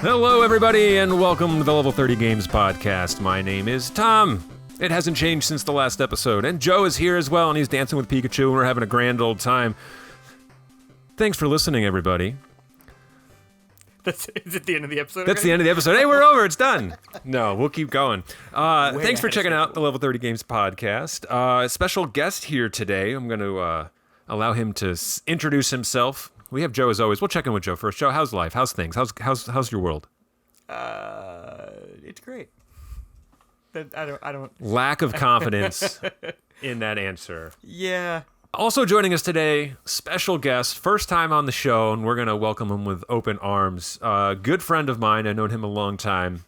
Hello, everybody, and welcome to the Level 30 Games Podcast. My name is Tom. It hasn't changed since the last episode, and Joe is here as well, and he's dancing with Pikachu, and we're having a grand old time. Thanks for listening, everybody. Is it the end of the episode? That's the end of the episode. Hey, we're over. It's done. No, we'll keep going. Thanks for checking out the Level 30 Games Podcast. Special guest here today. I'm going to allow him to introduce himself. We have Joe as always. We'll check in with Joe first. Joe, how's life? How's things? How's your world? It's great. I don't. Lack of confidence in that answer. Yeah. Also joining us today, special guest, first time on the show, and we're going to welcome him with open arms. Good friend of mine. I've known him a long time,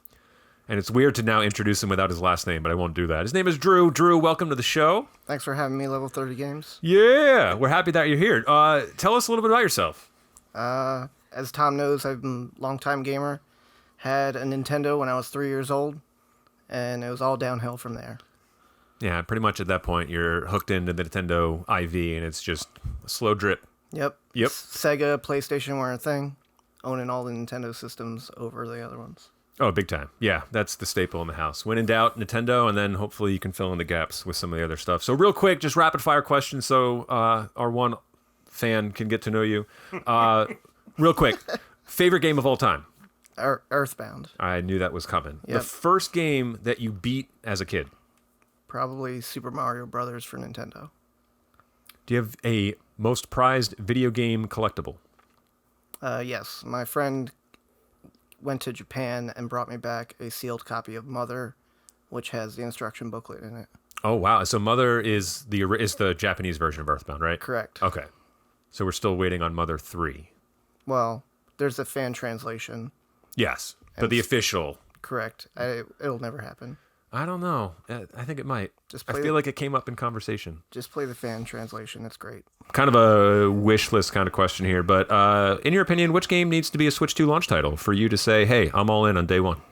and it's weird to now introduce him without his last name, but I won't do that. His name is Drew. Drew, welcome to the show. Thanks for having me, Level 30 Games. Yeah, we're happy that you're here. Tell us a little bit about yourself. As Tom knows, I'm a longtime gamer. Had a Nintendo when I was 3 years old, and it was all downhill from there. Yeah, pretty much at that point, you're hooked into the Nintendo IV, and it's just a slow drip. Yep. Yep. Sega, PlayStation were a thing. Owning all the Nintendo systems over the other ones. Oh, big time. Yeah, that's the staple in the house. When in doubt, Nintendo, and then hopefully you can fill in the gaps with some of the other stuff. So real quick, just rapid fire questions so our one fan can get to know you. Real quick, favorite game of all time? Earthbound. I knew that was coming. Yep. The first game that you beat as a kid? Probably Super Mario Brothers for Nintendo. Do you have a most prized video game collectible? Yes. My friend went to Japan and brought me back a sealed copy of Mother, which has the instruction booklet in it. Oh, wow. So Mother is the Japanese version of Earthbound, right? Correct. Okay. So we're still waiting on Mother 3. Well, there's a fan translation. Yes, but the official... Correct. It'll never happen. I don't know. I think it might. I feel like it came up in conversation. Just play the fan translation. It's great. Kind of a wish list kind of question here, but in your opinion, which game needs to be a Switch 2 launch title for you to say, hey, I'm all in on day one?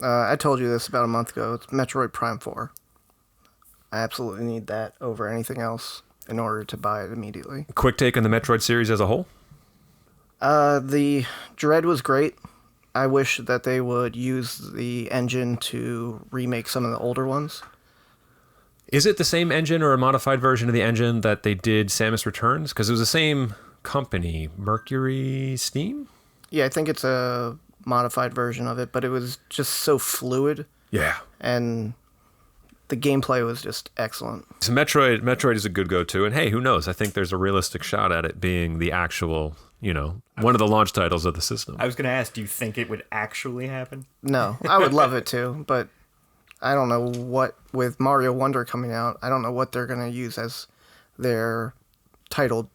I told you this about a month ago. It's Metroid Prime 4. I absolutely need that over anything else in order to buy it immediately. Quick take on the Metroid series as a whole? The Dread was great. I wish that they would use the engine to remake some of the older ones. Is it the same engine or a modified version of the engine that they did Samus Returns? Because it was the same company, Mercury Steam? Yeah, I think it's a modified version of it, but it was just so fluid. Yeah. And the gameplay was just excellent. So Metroid is a good go-to. And hey, who knows? I think there's a realistic shot at it being the actual... one of the launch titles of the system. I was going to ask, do you think it would actually happen? No, I would love it to, but I don't know what, with Mario Wonder coming out, I don't know what they're going to use as their title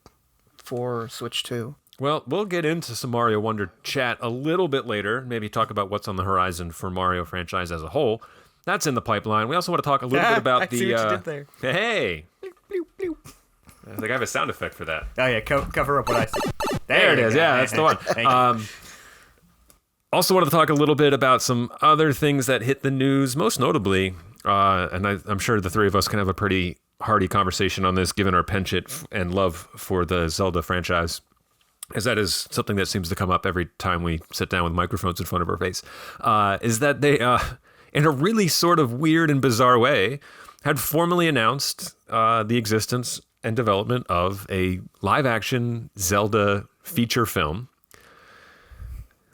for Switch 2. Well, we'll get into some Mario Wonder chat a little bit later, maybe talk about what's on the horizon for Mario franchise as a whole. That's in the pipeline. We also want to talk a little bit about see what you did there. Hey! I think I have a sound effect for that. Oh, yeah, cover up what I said. There it is. Yeah, that's the one. Thank you. Also wanted to talk a little bit about some other things that hit the news, most notably, and I'm sure the three of us can have a pretty hearty conversation on this, given our penchant and love for the Zelda franchise, as that is something that seems to come up every time we sit down with microphones in front of our face, is that they, in a really sort of weird and bizarre way, had formally announced the existence and development of a live-action Zelda feature film.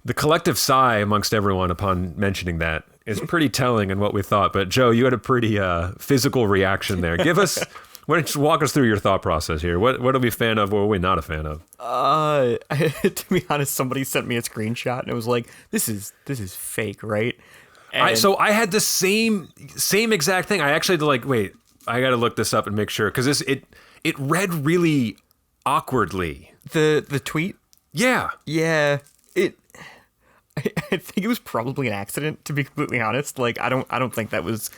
The collective sigh amongst everyone upon mentioning that is pretty telling in what we thought. But Joe, you had a pretty physical reaction there. Why don't you walk us through your thought process here? What are we a fan of? What are we not a fan of? To be honest, somebody sent me a screenshot and it was like, this is fake, right? So I had the same exact thing. I actually had to wait, I got to look this up and make sure because it read really awkwardly. The tweet? Yeah. Yeah. I think it was probably an accident, to be completely honest. I don't think that was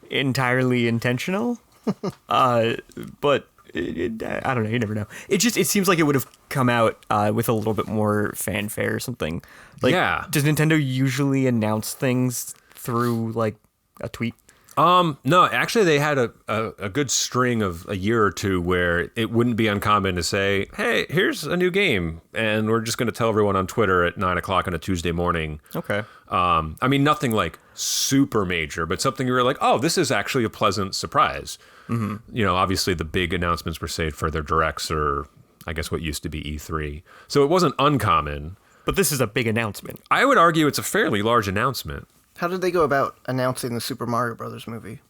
entirely intentional. But I don't know. You never know. It seems like it would have come out with a little bit more fanfare or something. Yeah. Does Nintendo usually announce things through a tweet? No, actually, they had a good string of a year or two where it wouldn't be uncommon to say, hey, here's a new game. And we're just going to tell everyone on Twitter at 9 o'clock on a Tuesday morning. Okay. I mean, nothing like super major, but something you were like, oh, this is actually a pleasant surprise. You know, obviously the big announcements were saved for their directs or I guess what used to be E3. So it wasn't uncommon. But this is a big announcement. I would argue it's a fairly large announcement. How did they go about announcing the Super Mario Brothers movie?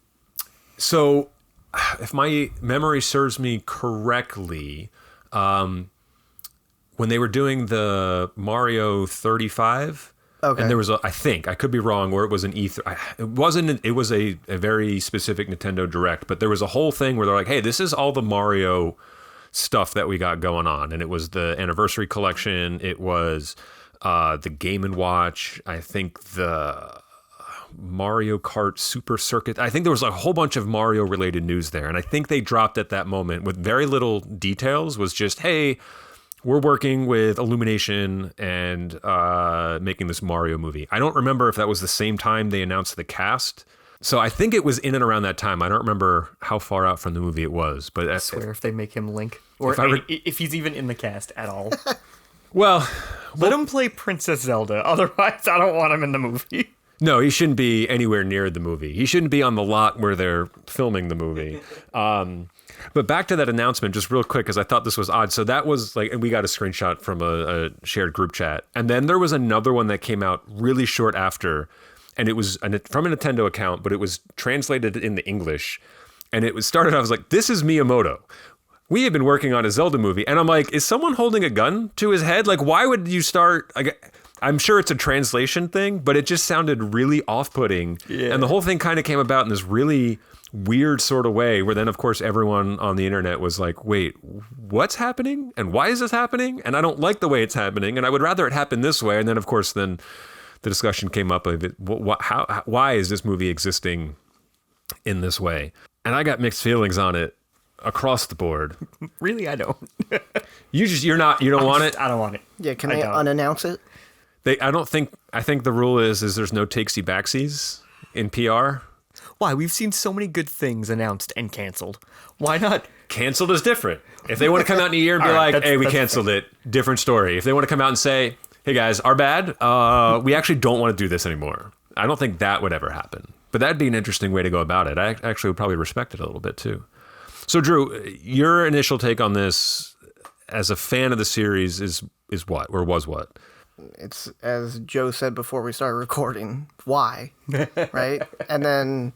So, if my memory serves me correctly, when they were doing the Mario 35, Okay. and there was I think, I could be wrong, or it was an E3. It wasn't, it was a very specific Nintendo Direct, but there was a whole thing where they're like, hey, this is all the Mario stuff that we got going on. And it was the Anniversary Collection, it was the Game & Watch, I think the Mario Kart Super Circuit. I think there was a whole bunch of Mario related news there. And I think they dropped at that moment with very little details, was just, hey, we're working with Illumination and making this Mario movie. I don't remember if that was the same time they announced the cast. So I think it was in and around that time. I don't remember how far out from the movie it was. But I swear if they make him Link. Or if he's even in the cast at all. Well, let him play Princess Zelda. Otherwise, I don't want him in the movie. No, he shouldn't be anywhere near the movie. He shouldn't be on the lot where they're filming the movie. But back to that announcement, just real quick, because I thought this was odd. So that was like, and we got a screenshot from a shared group chat. And then there was another one that came out really short after. And it was from a Nintendo account, but it was translated into English. And it was started, I was like, this is Miyamoto. We have been working on a Zelda movie. And I'm like, is someone holding a gun to his head? Like, why would you start... I'm sure it's a translation thing, but it just sounded really off-putting. Yeah. And the whole thing kind of came about in this really weird sort of way where then, of course, everyone on the internet was like, wait, what's happening? And why is this happening? And I don't like the way it's happening. And I would rather it happen this way. And then, of course, then the discussion came up of it. Why is this movie existing in this way? And I got mixed feelings on it across the board. Really, I don't. You don't want it? I don't want it. Yeah, can they unannounce it? I think the rule is there's no takesy backsies in PR. Why? We've seen so many good things announced and canceled. Why not? Canceled is different. If they want to come out in a year and be like, hey, we canceled it, different story. If they want to come out and say, hey guys, our bad, we actually don't want to do this anymore. I don't think that would ever happen. But that'd be an interesting way to go about it. I actually would probably respect it a little bit too. So Drew, your initial take on this as a fan of the series is what, or was what? It's, as Joe said before we started recording, why, right? And then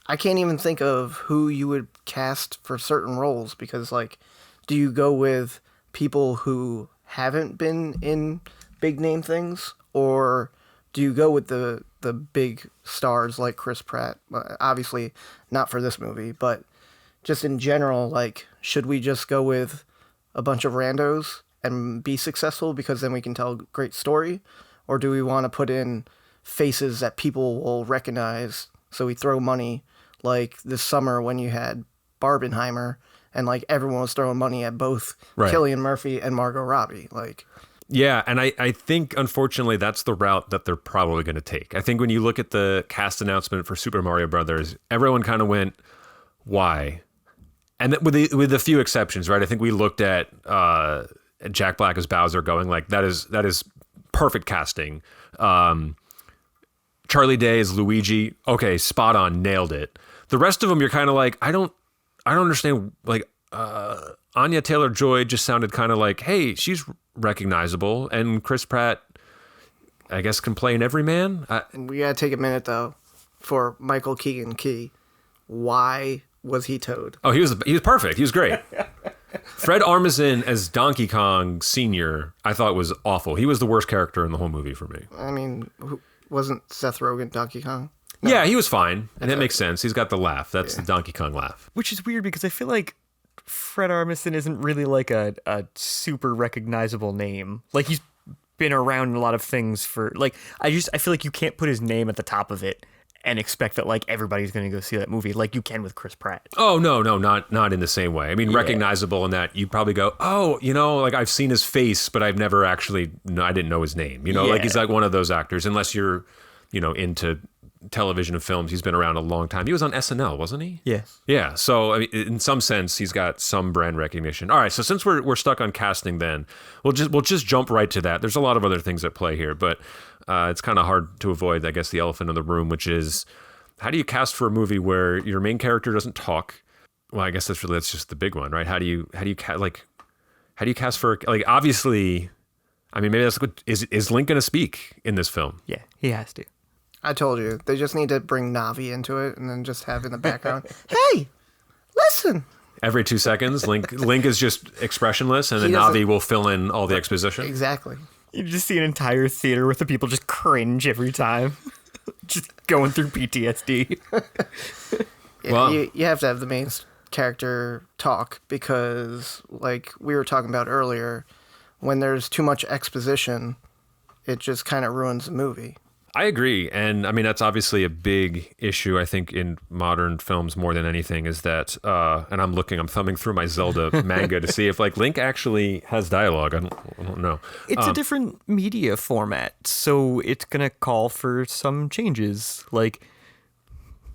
I can't even think of who you would cast for certain roles because, like, do you go with people who haven't been in big name things, or do you go with the big stars like Chris Pratt? Obviously, not for this movie, but just in general, like, should we just go with a bunch of randos and be successful because then we can tell a great story? Or do we want to put in faces that people will recognize? So we throw money, like this summer when you had Barbenheimer and like everyone was throwing money at both Cillian Murphy and Margot Robbie. Like, yeah, and I think unfortunately that's the route that they're probably going to take. I think when you look at the cast announcement for Super Mario Brothers, everyone kind of went, why? And with a few exceptions, right? I think we looked at Jack Black as Bowser going like, that is perfect casting. Charlie Day as Luigi, okay, spot on, nailed it. The rest of them, you're kind of like, I don't understand. Like Anya Taylor-Joy just sounded kind of like, hey, she's recognizable, and Chris Pratt, I guess, can play an everyman. We gotta take a minute though for Michael Keegan Key. Why was he Toad? Oh, he was perfect. He was great. Fred Armisen as Donkey Kong Sr., I thought was awful. He was the worst character in the whole movie for me. I mean, wasn't Seth Rogen Donkey Kong? No. Yeah, he was fine, and that makes sense. He's got the laugh. That's the Donkey Kong laugh. Which is weird because I feel like Fred Armisen isn't really like a super recognizable name. Like, he's been around in a lot of things for, like, I feel like you can't put his name at the top of it and expect that, like, everybody's going to go see that movie like you can with Chris Pratt. Oh, no, not in the same way. I mean, recognizable in that you probably go, oh, like, I've seen his face, but I've never actually, I didn't know his name. Like, he's like one of those actors, unless you're, into television and films. He's been around a long time. He was on SNL, wasn't he? Yeah. Yeah. So I mean, in some sense, he's got some brand recognition. All right. So since we're stuck on casting, then we'll just jump right to that. There's a lot of other things at play here, but it's kind of hard to avoid, I guess, the elephant in the room, which is how do you cast for a movie where your main character doesn't talk? Well, I guess that's just the big one, right? How do you cast for, like, obviously, I mean, maybe that's good. Is Link going to speak in this film? Yeah, he has to. I told you. They just need to bring Navi into it and then just have in the background, hey, listen. Every 2 seconds, Link is just expressionless, and then He doesn't- Navi will fill in all the exposition. Exactly. You just see an entire theater with the people just cringe every time. Just going through PTSD. Yeah, Well- you have to have the main character talk because, like we were talking about earlier, when there's too much exposition, it just kind of ruins the movie. I agree. And I mean, that's obviously a big issue, I think, in modern films more than anything is that, and I'm thumbing through my Zelda manga to see if like Link actually has dialogue. I don't know. It's a different media format, so it's going to call for some changes. Like,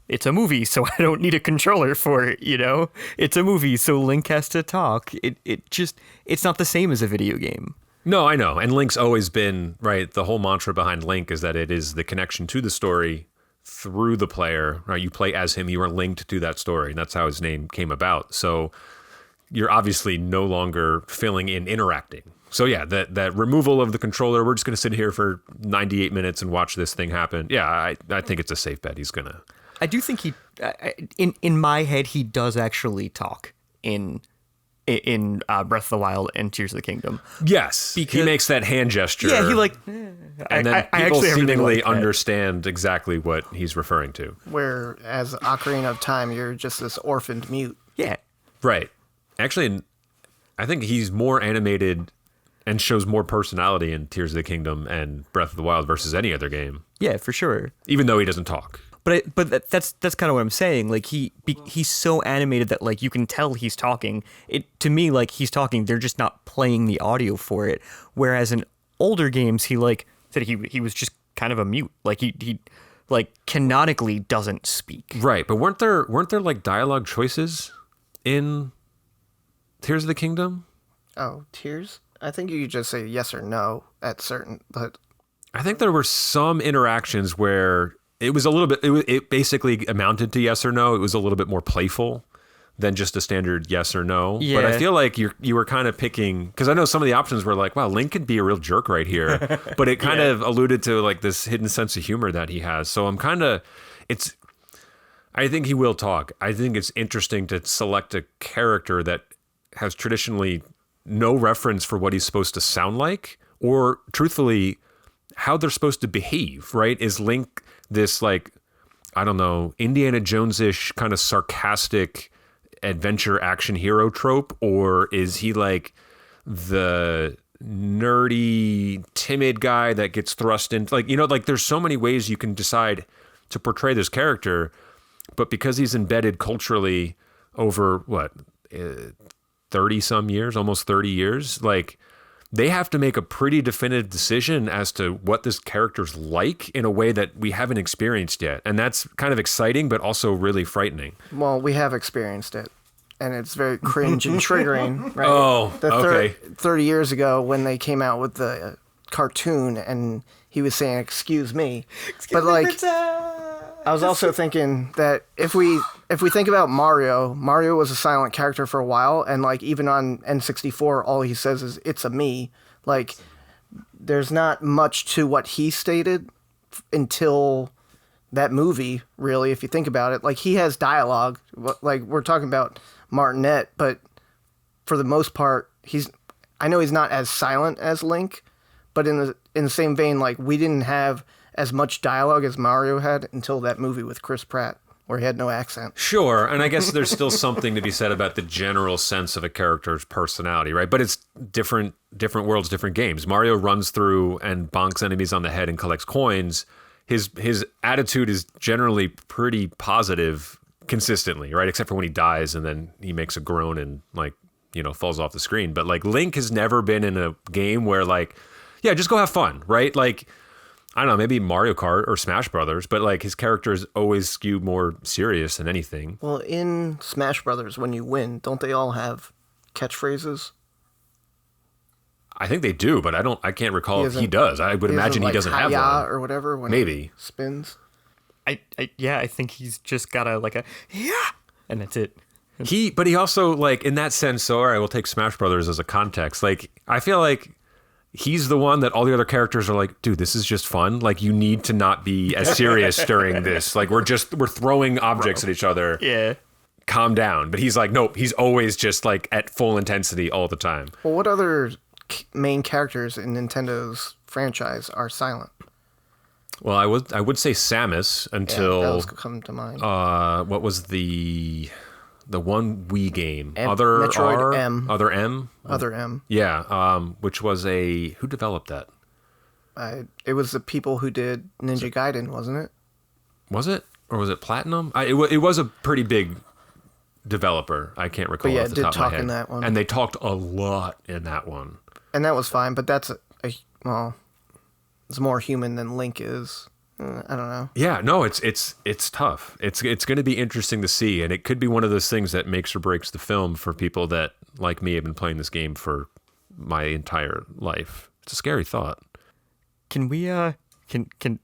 it's a movie, so I don't need a controller for it, you know? It's a movie, so Link has to talk. It's not the same as a video game. No, I know. And Link's always been, right, the whole mantra behind Link is that it is the connection to the story through the player, right? You play as him, you are linked to that story, and that's how his name came about. So you're obviously no longer filling in interacting. So yeah, that removal of the controller, we're just going to sit here for 98 minutes and watch this thing happen. Yeah, I think it's a safe bet. He's going to. I do think in my head, he does actually talk in Breath of the Wild and Tears of the Kingdom. Yes, he makes that hand gesture. Yeah, he like, and then people seemingly understand exactly what he's referring to. Whereas Ocarina of Time, you're just this orphaned mute. Yeah, right. Actually, I think he's more animated and shows more personality in Tears of the Kingdom and Breath of the Wild versus any other game. Yeah, for sure. Even though he doesn't talk. But that's kind of what I'm saying. Like he's so animated that like you can tell he's talking. To me, like he's talking. They're just not playing the audio for it. Whereas in older games, he like said he was just kind of a mute. Like he like canonically doesn't speak. Right, but weren't there like dialogue choices in Tears of the Kingdom? Oh, Tears? I think you could just say yes or no at certain. But I think there were some interactions where it was a little bit. It basically amounted to yes or no. It was a little bit more playful than just a standard yes or no. Yeah. But I feel like you were kind of picking because I know some of the options were like, wow, Link could be a real jerk right here, but it kind of alluded to like this hidden sense of humor that he has. So I'm kind of I think he will talk. I think it's interesting to select a character that has traditionally no reference for what he's supposed to sound like, or truthfully, how they're supposed to behave, right? Is Link this like, I don't know, Indiana Jones-ish kind of sarcastic adventure action hero trope, or is he like the nerdy, timid guy that gets thrust into like, you know, like there's so many ways you can decide to portray this character, but because he's embedded culturally over what, 30 some years, almost 30 years, like they have to make a pretty definitive decision as to what this character's like in a way that we haven't experienced yet. And that's kind of exciting, but also really frightening. well, we have experienced it, and it's very cringe and triggering. Right? Oh, okay. 30 years ago when they came out with the cartoon, and he was saying, "Excuse me," but like. I was also thinking that if we think about Mario was a silent character for a while, and like even on N64, all he says is "It's a me." Like, there's not much to what he stated until that movie. Really, if you think about it, like he has dialogue. Like we're talking about Martinet, but for the most part, I know he's not as silent as Link, but in the same vein, like we didn't have as much dialogue as Mario had until that movie with Chris Pratt, where he had no accent. Sure, and I guess there's still something to be said about the general sense of a character's personality, right? But it's different worlds, different games. Mario runs through and bonks enemies on the head and collects coins. His attitude is generally pretty positive consistently, right? Except for when he dies and then he makes a groan and like, you know, falls off the screen. But like Link has never been in a game where like, yeah, just go have fun, right? Like I don't know, maybe Mario Kart or Smash Brothers, but like his characters always skew more serious than anything. Well, in Smash Brothers, when you win, don't they all have catchphrases? I think they do, but I can't recall if he isn't- does. I would imagine he like, doesn't have "Hi-ya" one. or whatever when Maybe. he spins. I think he's just got a yeah, and that's it. But he also, like, in that sense, so all right, we'll take Smash Brothers as a context. Like, I feel like he's the one that all the other characters are like, dude, this is just fun. Like, you need to not be as serious during this. Like, we're throwing objects at each other. Yeah. Calm down. But he's like, nope, he's always just like at full intensity all the time. Well, what other main characters in Nintendo's franchise are silent? Well, I would say Samus Yeah, until that was coming to mind. what was the one Wii game? Metroid R? M. Other M? Other M. Yeah, which was who developed that? It was the people who did Ninja Gaiden, wasn't it? Was it? Or was it Platinum? It was a pretty big developer. I can't recall But yeah, off it the did top of my talk head. in that one. And they talked a lot in that one. And that was fine, but that's well, it's more human than Link is. I don't know. Yeah, no, it's tough. It's going to be interesting to see, and it could be one of those things that makes or breaks the film for people that, like me, have been playing this game for my entire life. It's a scary thought. Can we can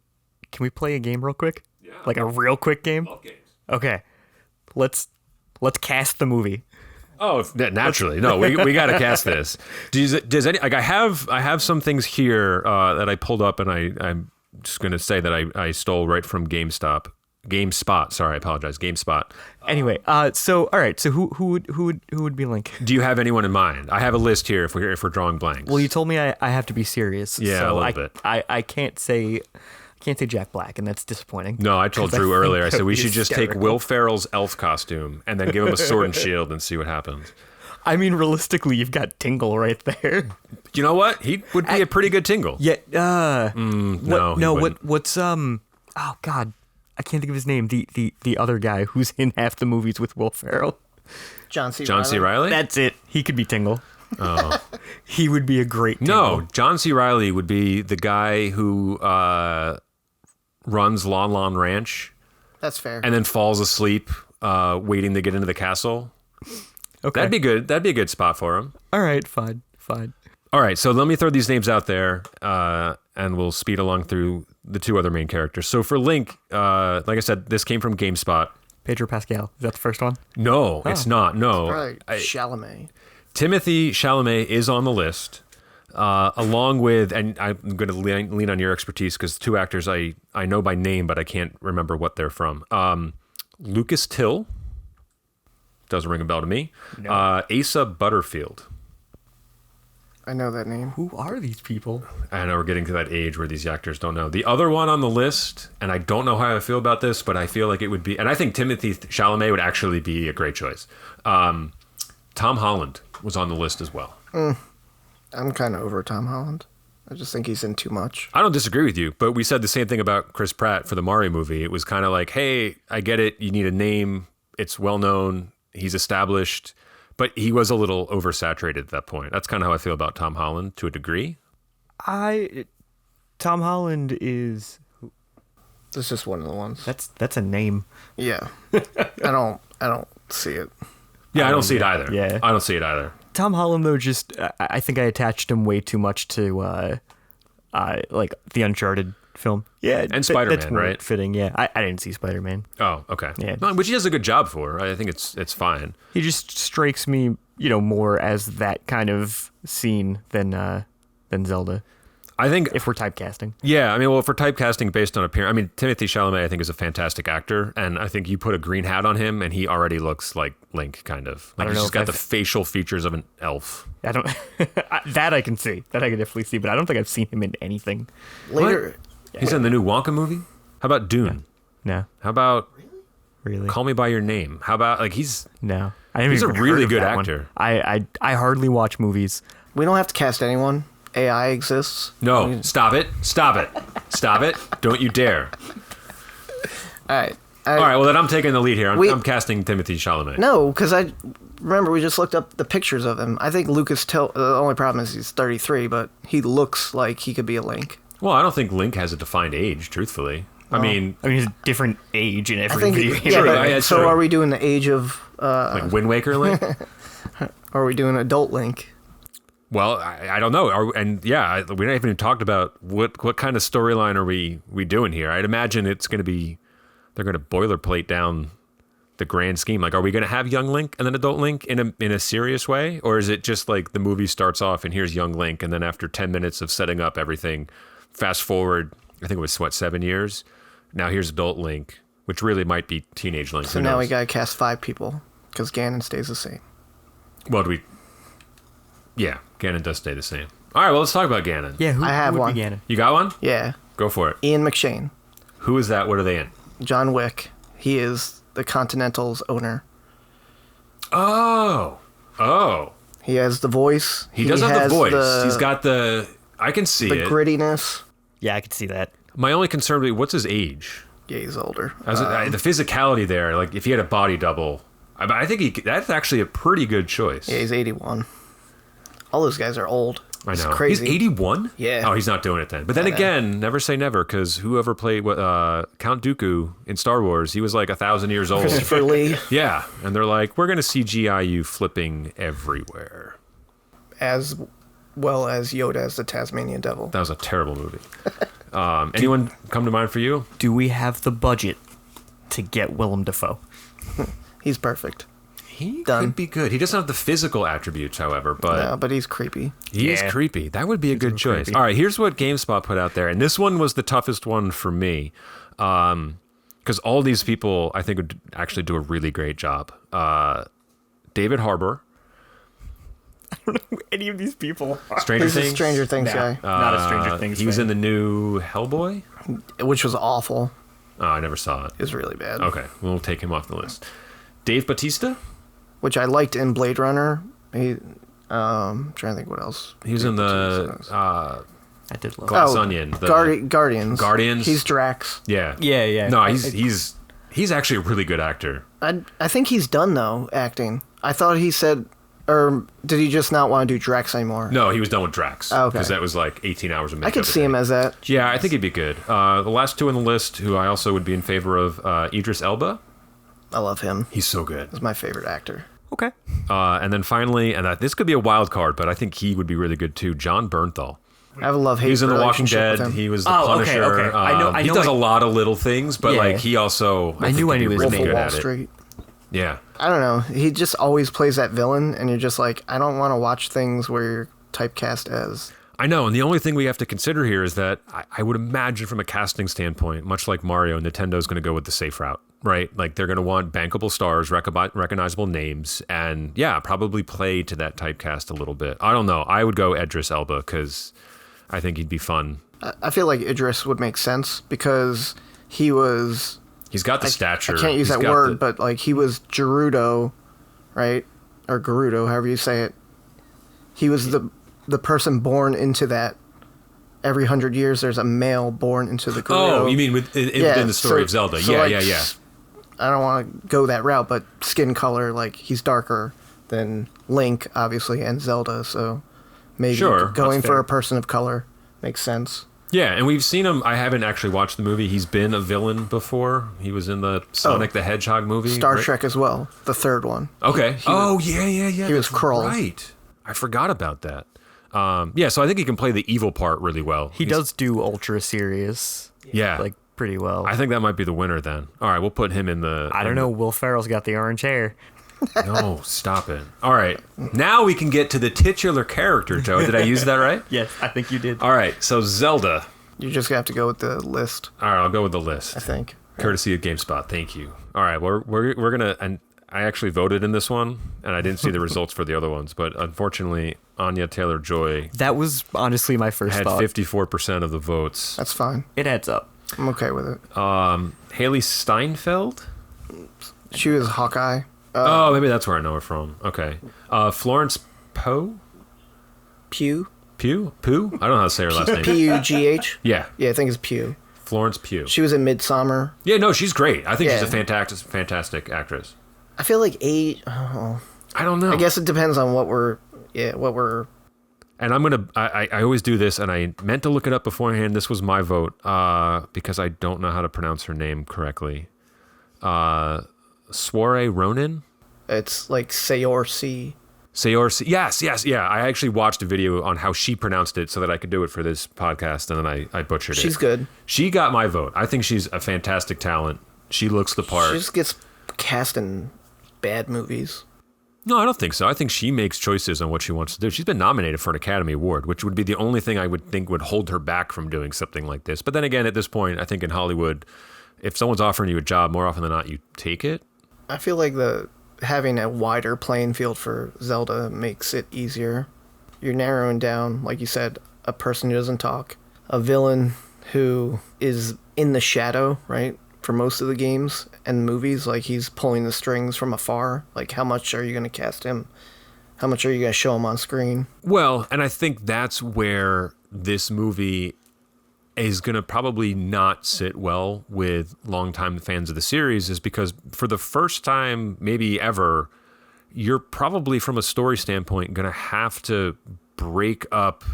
we play a game real quick? Yeah. Like a real quick game? Love games. Okay. Let's cast the movie. Oh, naturally. No, we got to cast this. Does any like I have some things here that I pulled up, and I'm just going to say that I stole right from GameSpot. Sorry, I apologize. GameSpot. Anyway, so all right, so who would be Link? Do you have anyone in mind? I have a list here if we're drawing blanks. Well, you told me I have to be serious. Yeah, so a little bit. I can't say Jack Black, and that's disappointing. No, I told 'Cause Drew think earlier. I that said we would be should just take hysterical. Will Ferrell's elf costume and then give him a sword and shield and see what happens. I mean, realistically, you've got Tingle right there. You know what? He would be a pretty good Tingle. Yeah. No, he wouldn't. What's oh God, I can't think of his name. The other guy who's in half the movies with Will Ferrell. John C. John C. Reilly? That's it. He could be Tingle. Oh. He would be a great Tingle. No, John C. Reilly would be the guy who runs Lon Lon Ranch That's fair. and then falls asleep waiting to get into the castle. Okay. That'd be good. That'd be a good spot for him. All right. Fine. All right, so let me throw these names out there, and we'll speed along through the two other main characters. So for Link, like I said, this came from GameSpot. Pedro Pascal. Is that the first one? No, it's not. No. Right. Chalamet. Timothy Chalamet is on the list, along with, and I'm going to lean on your expertise because two actors I know by name, but I can't remember what they're from. Lucas Till, doesn't ring a bell to me. No. Asa Butterfield. I know that name. Who are these people? I know we're getting to that age where these actors don't know. The other one on the list, and I don't know how I feel about this, but I feel like it would be, and I think Timothy Chalamet would actually be a great choice. Tom Holland was on the list as well. I'm kind of over Tom Holland. I just think he's in too much. I don't disagree with you, but we said the same thing about Chris Pratt for the Mario movie. It was kind of like, hey, I get it. You need a name. It's well known. He's established. But he was a little oversaturated at that point. That's kind of how I feel about Tom Holland to a degree. Tom Holland is That's just one of the ones. that's a name. Yeah. I don't see it. Yeah, I don't see it either. Yeah. I don't see it either. Tom Holland though, just I think I attached him way too much to like the Uncharted film. Yeah, And Spider-Man, that's more right? fitting. Yeah, I didn't see Spider-Man. Oh, okay. Yeah. No, which he does a good job for. I think it's fine. He just strikes me, more as that kind of scene than Zelda. I think If we're typecasting. Yeah, I mean, well, for typecasting based on appearance, I mean, Timothy Chalamet, I think, is a fantastic actor, and I think you put a green hat on him, and he already looks like Link, kind of. Like don't he's know just if got the I've- facial features of an elf. I don't that I can see. That I can definitely see, but I don't think I've seen him in anything. Later, He's in the new Wonka movie. How about Dune? No, How about really. Call Me by Your Name? How about he's No, I haven't He's a even really heard of good that one. actor. I hardly watch movies. we don't have to cast anyone. AI exists. no, stop it, don't you dare! All right. All right, well then I'm taking the lead here. We- I'm casting Timothy Chalamet. No, because I remember we just looked up the pictures of him. I think Lucas Till. The only problem is he's 33, but he looks like he could be a Link. Well, I don't think Link has a defined age, truthfully. I mean, he's a different age in I every think. video game. Yeah, True, but- yeah, so true. are we doing the age of? like Wind Waker Link? Are we doing adult Link? Well, I don't know. We haven't even talked about what kind of storyline are we doing here. I'd imagine it's going to be, they're going to boilerplate down the grand scheme. Like, are we going to have young Link and then adult Link in a serious way? Or is it just like the movie starts off and here's young Link, and then after 10 minutes of setting up everything, fast forward, I think it was 7 years? Now here's adult Link, which really might be teenage Link. So Who now knows? we gotta cast 5 people because Ganon stays the same. Well, yeah, Ganon does stay the same. All right, well, let's talk about Ganon. Yeah, who I have would one. be Ganon? You got one? Yeah, Go for it. Ian McShane, Who is that? What are they in? John Wick. He is the Continental's owner. Oh. He has the voice. He does have the has voice. He's got the. I can see the it. grittiness. Yeah, I could see that. My only concern would be, what's his age? Yeah, he's older. The physicality there, like if he had a body double, I think that's actually a pretty good choice. Yeah, he's 81. All those guys are old. I It's know. crazy. He's 81? Yeah. Oh, he's not doing it then. But then I know. again, never say never, because whoever played Count Dooku in Star Wars, he was like 1,000 years old. Christopher Lee, Yeah. And they're like, we're going to CGI you flipping everywhere. as well as Yoda as the Tasmanian Devil. That was a terrible movie. Anyone come to mind for you? Do we have the budget to get Willem Dafoe? He's perfect. He Done. could be good. He doesn't have the physical attributes, however, but No, but he's creepy. he is Yeah. creepy. That would be a good choice. creepy. All right, here's what GameSpot put out there, and this one was the toughest one for me, because all these people I think would actually do a really great job. David Harbour, Any of these people? Stranger He's a Things. Stranger Things guy, Not a Stranger Things. He was fan. in the new Hellboy. which was awful. Oh, I never saw it. It was really bad. Okay, we'll take him off the list. Dave Bautista. Which I liked in Blade Runner. I'm trying to think what else. He was in the I did love. Glass Onion. The, Guardians. Guardians? He's Drax. Yeah. Yeah. No, he's actually a really good actor. I think he's done though acting. I thought he said, or did he just not want to do Drax anymore? No, he was done with Drax. Oh, okay. Because that was like 18 hours of makeup. I could see him as that. Yeah, I think he'd be good. The last two on the list, who I also would be in favor of, Idris Elba. I love him. He's so good. He's my favorite actor. Okay. And then finally, this could be a wild card, but I think he would be really good too, John Bernthal. I have a love-hate He was in The Walking relationship Dead. with him. He was the Oh, okay, Punisher. okay. I know he does I- a lot of little things, but Yeah. like he also, I knew think I knew he'd be his Wolf really of good Wall at it. Street. Yeah. I don't know. He just always plays that villain, and you're just like, I don't want to watch things where you're typecast as. I know, and the only thing we have to consider here is that I would imagine from a casting standpoint, much like Mario, Nintendo's going to go with the safe route, right? Like they're going to want bankable stars, recognizable names, and yeah, probably play to that typecast a little bit. I don't know. I would go Idris Elba because I think he'd be fun. I feel like Idris would make sense because he was. He's got the stature. I can't use He's that got word, the- but like he was Gerudo, right? Or Gerudo, however you say it. He was the person born into that. Every 100 years, there's a male born into the Gerudo. Oh, you mean within the story of Zelda? so, Yeah, like, yeah. I don't want to go that route, but skin color, like he's darker than Link, obviously, and Zelda. So maybe Sure, going that's for fair. a person of color makes sense. Yeah, and we've seen him. I haven't actually watched the movie. He's been a villain before. He was in the Sonic the Hedgehog movie. Star right? Trek as well, the third one. Okay. Yeah. he was that's Krull. Right. I forgot about that. Yeah, so I think he can play the evil part really well. He does do ultra serious, Yeah. like pretty well. I think that might be the winner then. All right, we'll put him in the. I don't know. Will Ferrell's got the orange hair. No, stop it. All right, now we can get to the titular character, Joe. Did I use that right? Yes, I think you did. All right, so Zelda. You just have to go with the list, All right, I'll go with the list. I think. Courtesy of GameSpot. Thank you. All right, we're gonna, and I actually voted in this one, and I didn't see the results for the other ones, but unfortunately, Anya Taylor-Joy That was honestly my first had thought. 54% of the votes. That's fine. It adds up. I'm okay with it. Haley Steinfeld. She was Hawkeye. Oh, maybe that's where I know her from. Okay. Florence Poe? Pugh. Pugh? Pooh? I don't know how to say her last name. P-U-G-H. Yeah, Yeah, I think it's Pugh. Florence Pugh. She was in Midsummer. Yeah, no, she's great. I think she's a Yeah. fantastic actress. I feel like age. Oh, I don't know. I guess it depends on what we're And I always do this, and I meant to look it up beforehand. This was my vote because I don't know how to pronounce her name correctly. Soiree Ronan? It's like Sayorsi. Sayorsi. Yes. Yeah. I actually watched a video on how she pronounced it so that I could do it for this podcast, and then I butchered it. She's good. She got my vote. I think she's a fantastic talent. She looks the part. She just gets cast in bad movies. No, I don't think so. I think she makes choices on what she wants to do. She's been nominated for an Academy Award, which would be the only thing I would think would hold her back from doing something like this. But then again, at this point, I think in Hollywood, if someone's offering you a job, more often than not, you take it. I feel like having a wider playing field for Zelda makes it easier. You're narrowing down, like you said, a person who doesn't talk, a villain who is in the shadow, right? For most of the games and movies, like he's pulling the strings from afar. Like, how much are you going to cast him? How much are you going to show him on screen? Well, and I think that's where this movie is going to probably not sit well with longtime fans of the series, is because for the first time, maybe ever, you're probably from a story standpoint going to have to break up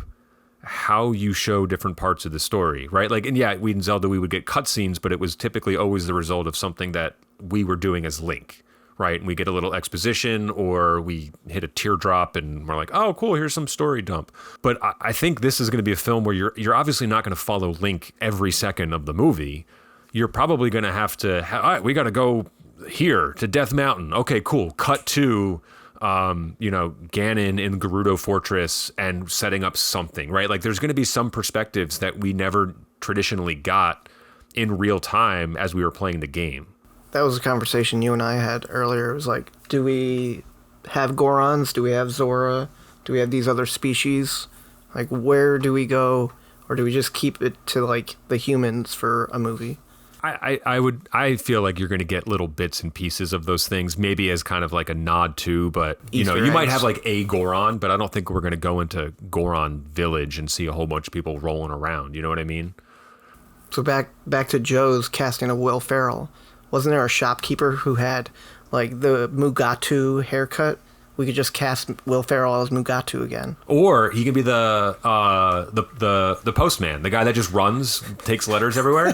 how you show different parts of the story, right? Like, and yeah, in Zelda, we would get cutscenes, but it was typically always the result of something that we were doing as Link, right? And we get a little exposition, or we hit a teardrop and we're like, oh, cool, here's some story dump. But I think this is going to be a film where you're obviously not going to follow Link every second of the movie. You're probably going to have to, all right, we got to go here to Death Mountain. Okay, cool. Cut to Ganon in Gerudo Fortress and setting up something, right? Like, there's going to be some perspectives that we never traditionally got in real time as we were playing the game. That was a conversation you and I had earlier. It was like, do we have Gorons? Do we have Zora? Do we have these other species? Like, where do we go? Or do we just keep it to, like, the humans for a movie? I feel like you're going to get little bits and pieces of those things, maybe as kind of like a nod to, but you might have like a Goron, but I don't think we're going to go into Goron Village and see a whole bunch of people rolling around. You know what I mean? So back to Joe's casting of Will Ferrell. Wasn't there a shopkeeper who had like the Mugatu haircut? We could just cast Will Ferrell as Mugatu again. Or he could be the postman, the guy that just runs, takes letters everywhere.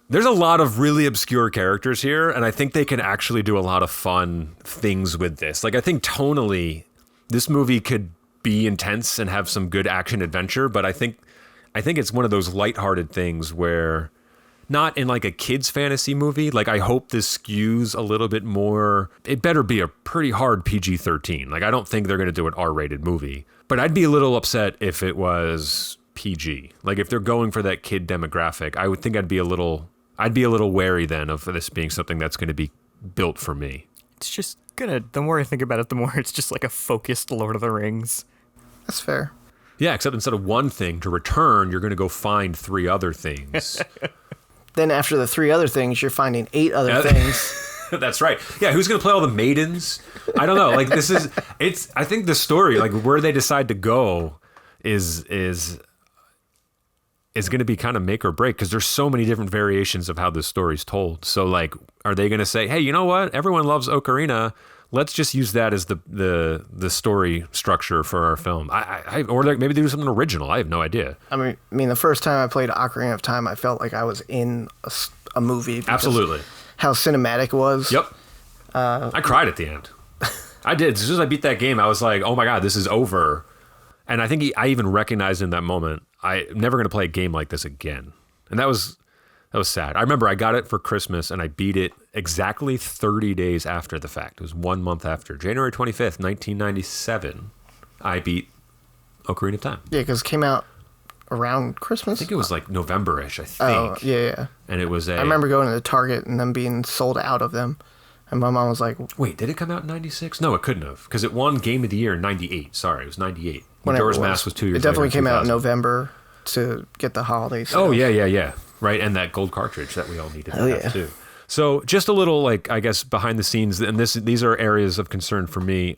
There's a lot of really obscure characters here, and I think they can actually do a lot of fun things with this. Like, I think tonally, this movie could be intense and have some good action adventure, but I think it's one of those lighthearted things where, not in like a kid's fantasy movie, like I hope this skews a little bit more. It better be a pretty hard PG-13. Like, I don't think they're going to do an R-rated movie, but I'd be a little upset if it was PG. Like, if they're going for that kid demographic, I would think I'd be a little wary then of this being something that's going to be built for me. It's just the more I think about it, the more it's just like a focused Lord of the Rings. That's fair. Yeah, except instead of one thing to return, you're going to go find 3 other things. Then after the 3 other things, you're finding 8 other things. That's right. Yeah, who's going to play all the maidens? I don't know. Like, I think the story, like where they decide to go is going to be kind of make or break, because there's so many different variations of how this story's told. So, like, are they going to say, hey, you know what? Everyone loves Ocarina. Let's just use that as the story structure for our film. Or maybe they do something original. I have no idea. I mean, the first time I played Ocarina of Time, I felt like I was in a movie. Absolutely. How cinematic it was. Yep. I cried at the end. I did. As soon as I beat that game, I was like, oh my God, this is over. And I think I even recognized in that moment, I'm never going to play a game like this again. And that was sad. I remember I got it for Christmas and I beat it exactly 30 days after the fact. It was 1 month after. January 25th, 1997, I beat Ocarina of Time. Yeah, because it came out around Christmas. I think it was like November-ish, I think. Oh, yeah. And it was I remember going to the Target and them being sold out of them. And my mom was like... Wait, did it come out in 96? No, it couldn't have, because it won Game of the Year in 98. Sorry, it was 98. Majora's Mask was 2 years later. It definitely came out in November to get the holiday sales. Oh, yeah. Right, and that gold cartridge that we all needed to have, too. So just a little, like, I guess, behind the scenes, and these are areas of concern for me.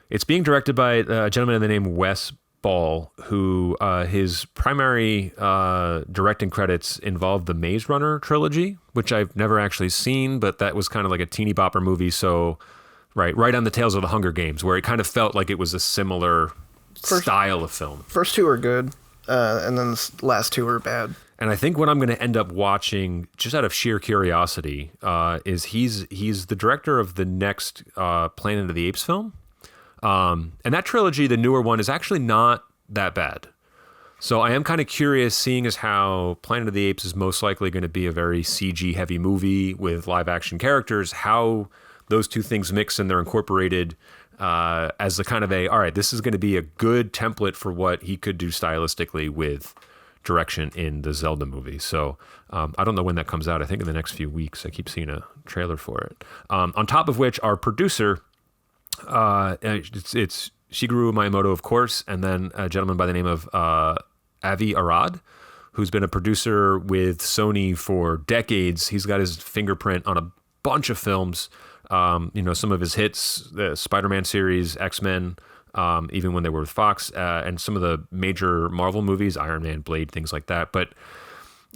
It's being directed by a gentleman in the name Wes Ball, who his primary directing credits involved the Maze Runner trilogy, which I've never actually seen, but that was kind of like a teeny bopper movie, so right on the tails of the Hunger Games, where it kind of felt like it was a similar style of film. First two are good, and then the last two are bad. And I think what I'm going to end up watching, just out of sheer curiosity, is he's the director of the next Planet of the Apes film. And that trilogy, the newer one, is actually not that bad. So I am kind of curious, seeing as how Planet of the Apes is most likely going to be a very CG heavy movie with live action characters, how those two things mix and they're incorporated as a kind of all right, this is going to be a good template for what he could do stylistically with direction in the Zelda movie. So I don't know when that comes out. I think in the next few weeks. I keep seeing a trailer for it. On top of which, our producer, it's Shigeru Miyamoto, of course, and then a gentleman by the name of Avi Arad, who's been a producer with Sony for decades. He's got his fingerprint on a bunch of films. Some of his hits, the Spider-Man series, X-Men, even when they were with Fox, and some of the major Marvel movies, Iron Man, Blade, things like that. But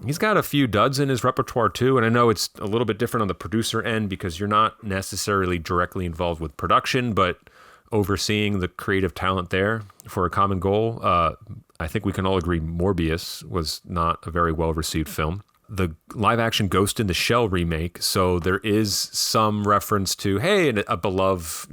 he's got a few duds in his repertoire too. And I know it's a little bit different on the producer end because you're not necessarily directly involved with production, but overseeing the creative talent there for a common goal. I think we can all agree Morbius was not a very well-received film. The live-action Ghost in the Shell remake, so there is some reference to, hey, a beloved,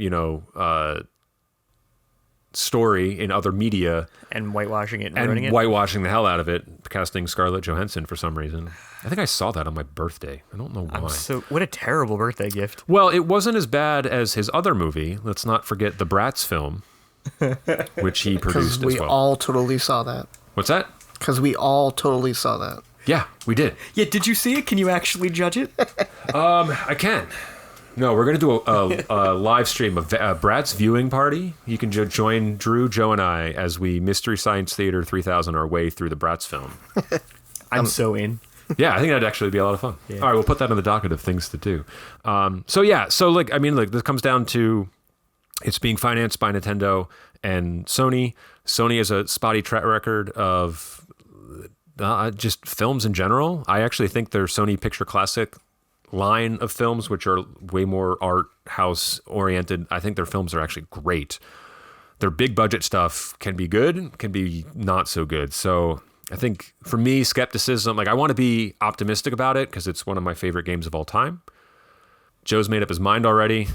story in other media. And whitewashing it and ruining it. Whitewashing the hell out of it, casting Scarlett Johansson for some reason. I think I saw that on my birthday. I don't know why. What a terrible birthday gift. Well, it wasn't as bad as his other movie. Let's not forget the Bratz film, which he produced as well. Because we all totally saw that. What's that? Because we all totally saw that. Yeah, we did. Yeah, did you see it? Can you actually judge it? I can. No, we're going to do a live stream of Bratz viewing party. You can join Drew, Joe, and I as we Mystery Science Theater 3000 our way through the Bratz film. I'm so in. Yeah, I think that'd actually be a lot of fun. Yeah. All right, we'll put that on the docket of things to do. This comes down to it's being financed by Nintendo and Sony. Sony has a spotty track record of just films in general. I actually think their Sony Picture Classic line of films, which are way more art house oriented, I think their films are actually great. Their big budget stuff can be good, can be not so good. So I think for me, skepticism, I want to be optimistic about it because it's one of my favorite games of all time. Joe's made up his mind already.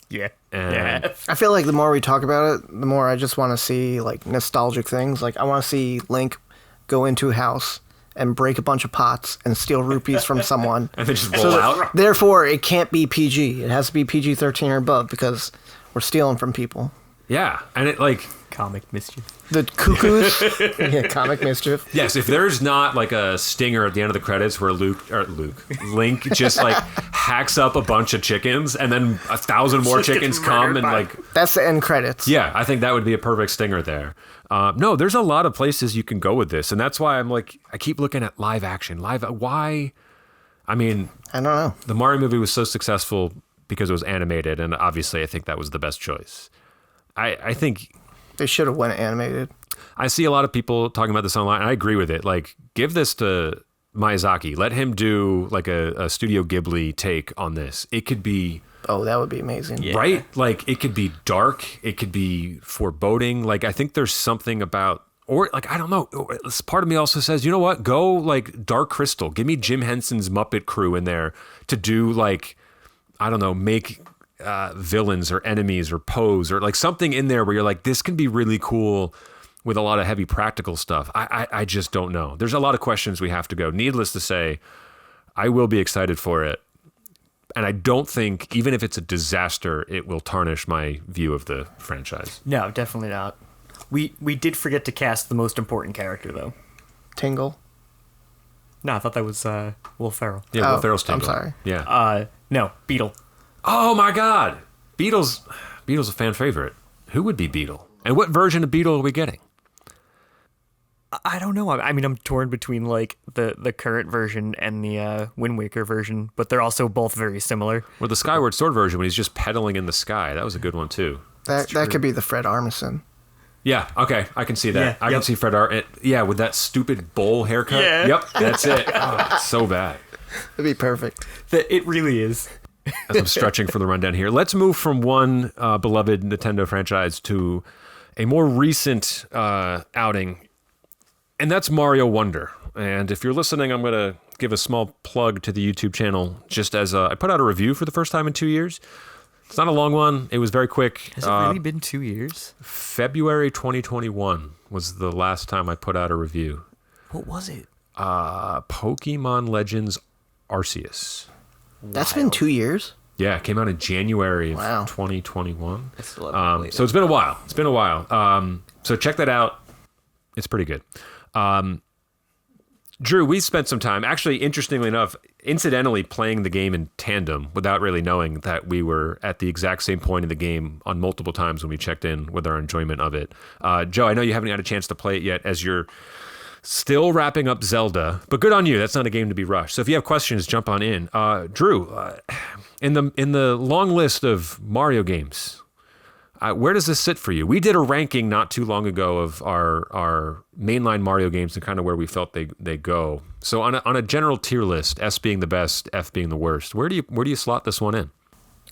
Yeah. And I feel like the more we talk about it, the more I just want to see nostalgic things. I want to see Link go into a house and break a bunch of pots and steal rupees from someone. And then just roll out. Therefore, it can't be PG. It has to be PG-13 or above because we're stealing from people. Yeah, and it comic mischief. The cuckoos. Yeah, comic mischief. Yes, if there's not a stinger at the end of the credits where Link just hacks up a bunch of chickens and then 1,000 more chickens come and That's the end credits. Yeah, I think that would be a perfect stinger there. No, there's a lot of places you can go with this, and that's why I keep looking at live action. Why? I mean, I don't know. The Mario movie was so successful because it was animated, and obviously I think that was the best choice. I think they should have went animated. I see a lot of people talking about this online, and I agree with it. Give this to Miyazaki. Let him do a Studio Ghibli take on this. It could be... Oh, that would be amazing. Yeah. Right? It could be dark. It could be foreboding. I think there's something about... Or, I don't know. Part of me also says, you know what? Go, Dark Crystal. Give me Jim Henson's Muppet crew in there to do, I don't know, make... villains or enemies or pose or something in there where you're this can be really cool with a lot of heavy practical stuff. I just don't know. There's a lot of questions we have to go. Needless to say, I will be excited for it. And I don't think, even if it's a disaster, it will tarnish my view of the franchise. No, definitely not. We did forget to cast the most important character, though. Tingle? No, I thought that was Will Ferrell. Yeah, Will Ferrell's Tingle. I'm sorry. Yeah. No, Beetle. Oh my God, Beetle's a fan favorite. Who would be Beetle? And what version of Beetle are we getting? I don't know. I mean, I'm torn between the current version and the Wind Waker version, but they're also both very similar. Or the Skyward Sword version when he's just pedaling in the sky. That was a good one too. That could be the Fred Armisen. Yeah, okay, I can see that. Yeah, I can see Fred yeah, with that stupid bowl haircut. Yeah. Yep, that's it. Oh, it's so bad. It'd be perfect. It really is. as I'm stretching for the rundown here. Let's move from one beloved Nintendo franchise to a more recent outing, and that's Mario Wonder. And if you're listening, I'm going to give a small plug to the YouTube channel, just as I put out a review for the first time in 2 years. It's not a long one. It was very quick. Has it really been 2 years? February 2021 was the last time I put out a review. What was it? Pokemon Legends Arceus. That's been 2 years? Yeah, it came out in January of Wow. 2021. I still haven't played So it's been a while. It's been a while. So check that out. It's pretty good. Drew, we spent some time, actually, interestingly enough, incidentally playing the game in tandem without really knowing that we were at the exact same point in the game on multiple times when we checked in with our enjoyment of it. Joe, I know you haven't had a chance to play it yet as you're still wrapping up Zelda, but good on you. That's not a game to be rushed. So if you have questions, jump on in. Drew, in the long list of Mario games, where does this sit for you? We did a ranking not too long ago of our mainline Mario games and kind of where we felt they go. So on a general tier list, S being the best, F being the worst, where do you slot this one in?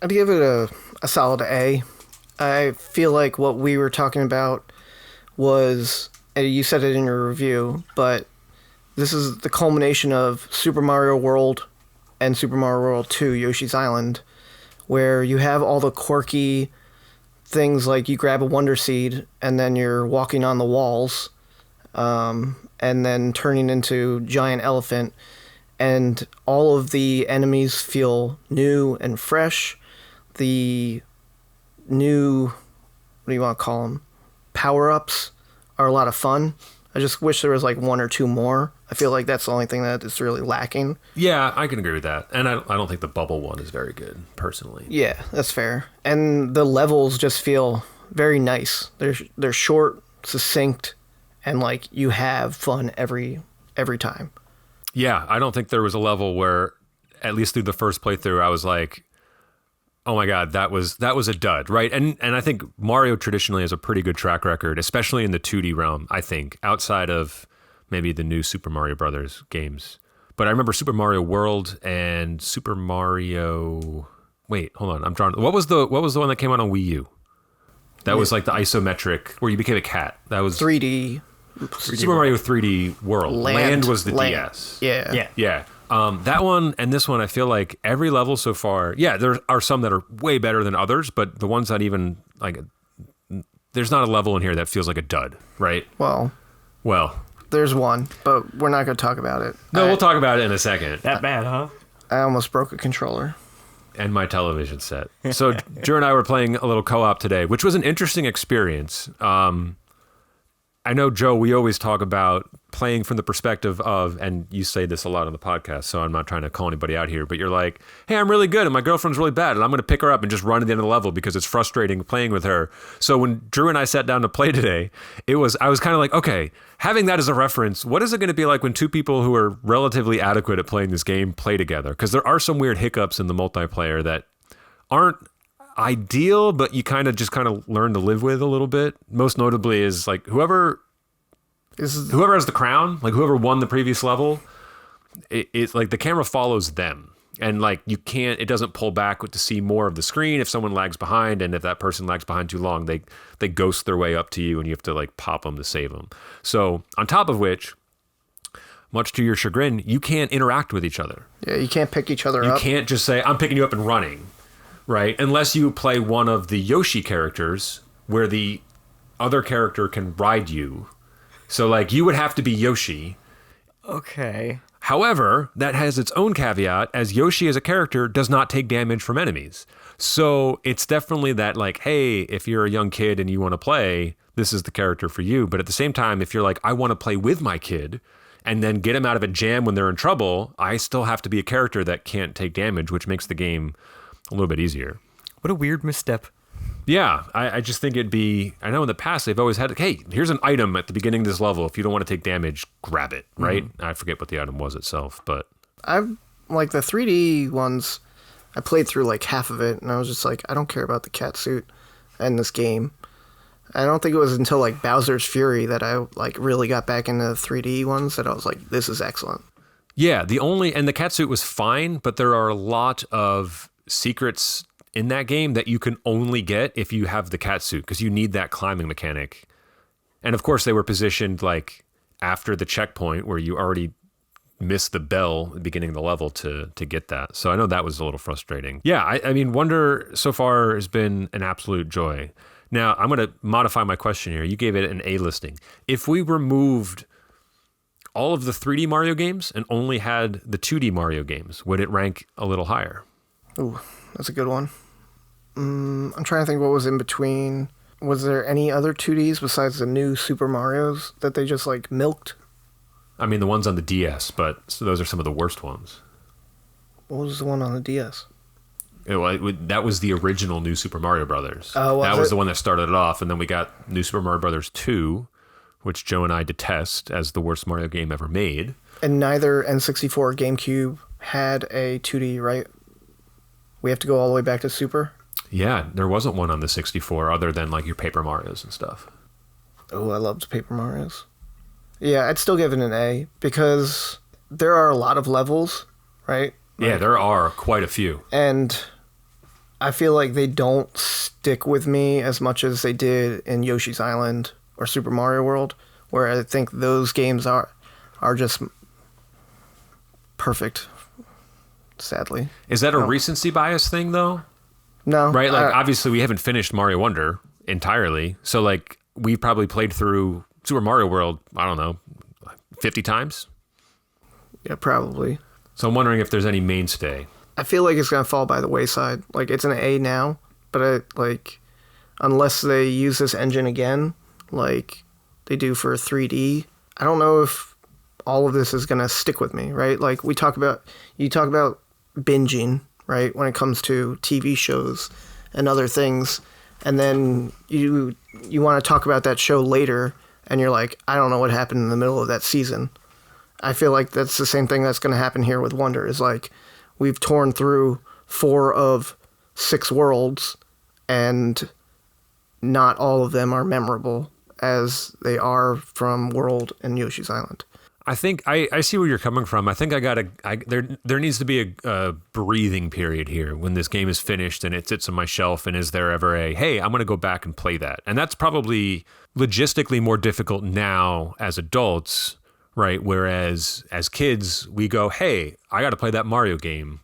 I'd give it a solid A. I feel like what we were talking about was, and you said it in your review, but this is the culmination of Super Mario World and Super Mario World 2, Yoshi's Island, where you have all the quirky things like you grab a Wonder Seed and then you're walking on the walls and then turning into giant elephant, and all of the enemies feel new and fresh. The new, what do you want to call them, power-ups are a lot of fun. I just wish there was like one or two more. I feel like that's the only thing that is really lacking. Yeah, I can agree with that. And I don't think the bubble one is very good, personally. Yeah, that's fair. And the levels just feel very nice. They're short, succinct, and like you have fun every time. Yeah, I don't think there was a level where, at least through the first playthrough, I was like, oh my God, that was a dud, right? And I think Mario traditionally has a pretty good track record, especially in the 2D realm, I think, outside of maybe the new Super Mario Brothers games. But I remember Super Mario World and Super Mario... Wait, hold on. I'm drawing... What was the one that came out on Wii U? That was like the isometric, where you became a cat. That was 3D. Super Mario 3D World. Land was the DS. Yeah. Yeah. That one and this one, I feel like every level so far, yeah, there are some that are way better than others, but the ones that even, like, there's not a level in here that feels like a dud, right? Well, there's one, but we're not going to talk about it. No, we'll talk about it in a second. That bad, huh? I almost broke a controller. And my television set. So Drew and I were playing a little co-op today, which was an interesting experience. I know, Joe, we always talk about playing from the perspective of, and you say this a lot on the podcast, so I'm not trying to call anybody out here, but you're like, hey, I'm really good and my girlfriend's really bad and I'm going to pick her up and just run to the end of the level because it's frustrating playing with her. So when Drew and I sat down to play today, I was kind of like, okay, having that as a reference, what is it going to be like when two people who are relatively adequate at playing this game play together? Because there are some weird hiccups in the multiplayer that aren't ideal, but you kind of learn to live with a little bit. Most notably is like whoever has the crown, like whoever won the previous level, it's like the camera follows them, and like it doesn't pull back to see more of the screen if someone lags behind, and if that person lags behind too long, they ghost their way up to you and you have to like pop them to save them. So on top of which, much to your chagrin, you can't interact with each other. Yeah, you can't pick each other up. You can't just say, I'm picking you up and running. Right, unless you play one of the Yoshi characters where the other character can ride you. So, like, you would have to be Yoshi. Okay. However, that has its own caveat, as Yoshi as a character does not take damage from enemies. So it's definitely that, like, hey, if you're a young kid and you want to play, this is the character for you. But at the same time, if you're like, I want to play with my kid and then get him out of a jam when they're in trouble, I still have to be a character that can't take damage, which makes the game a little bit easier. What a weird misstep. Yeah, I just think it'd be... I know in the past they've always had, hey, here's an item at the beginning of this level. If you don't want to take damage, grab it, right? Mm-hmm. I forget what the item was itself, but... I've, like, the 3D ones, I played through, like, half of it, and I was just like, I don't care about the cat suit in this game. I don't think it was until, like, Bowser's Fury that I, like, really got back into the 3D ones that I was like, this is excellent. Yeah, and the cat suit was fine, but there are a lot of secrets in that game that you can only get if you have the cat suit, because you need that climbing mechanic. And of course, they were positioned like after the checkpoint where you already missed the bell at the beginning of the level to get that. So I know that was a little frustrating. Yeah, I mean, Wonder so far has been an absolute joy. Now, I'm going to modify my question here. You gave it an A listing. If we removed all of the 3D Mario games and only had the 2D Mario games, would it rank a little higher? Ooh, that's a good one. I'm trying to think what was in between. Was there any other 2Ds besides the new Super Marios that they just like milked? I mean, the ones on the DS, but so those are some of the worst ones. What was the one on the DS? That was the original New Super Mario Brothers. Oh, that was the one that started it off, and then we got New Super Mario Brothers 2, which Joe and I detest as the worst Mario game ever made. And neither N64 or GameCube had a 2D, right? We have to go all the way back to Super? Yeah, there wasn't one on the 64 other than like your Paper Marios and stuff. Oh, I loved Paper Marios. Yeah, I'd still give it an A because there are a lot of levels, right? Yeah, there are quite a few. And I feel like they don't stick with me as much as they did in Yoshi's Island or Super Mario World, where I think those games are just perfect, sadly. Is that a recency bias thing, though? No. Right? Like, obviously, we haven't finished Mario Wonder entirely. So, like, we probably played through Super Mario World, I don't know, 50 times? Yeah, probably. So I'm wondering if there's any mainstay. I feel like it's going to fall by the wayside. Like, it's an A now, but unless they use this engine again, like they do for 3D, I don't know if all of this is going to stick with me, right? Like, you talk about binging, right, when it comes to TV shows and other things, and then you want to talk about that show later, and you're like, I don't know what happened in the middle of that season. I feel like that's the same thing that's going to happen here with Wonder, is like we've torn through 4 of 6 worlds, and not all of them are memorable as they are from World and Yoshi's Island. I think I see where you're coming from. I think there needs to be a breathing period here when this game is finished and it sits on my shelf, and is there ever hey, I'm going to go back and play that? And that's probably logistically more difficult now as adults, right? Whereas as kids, we go, hey, I got to play that Mario game.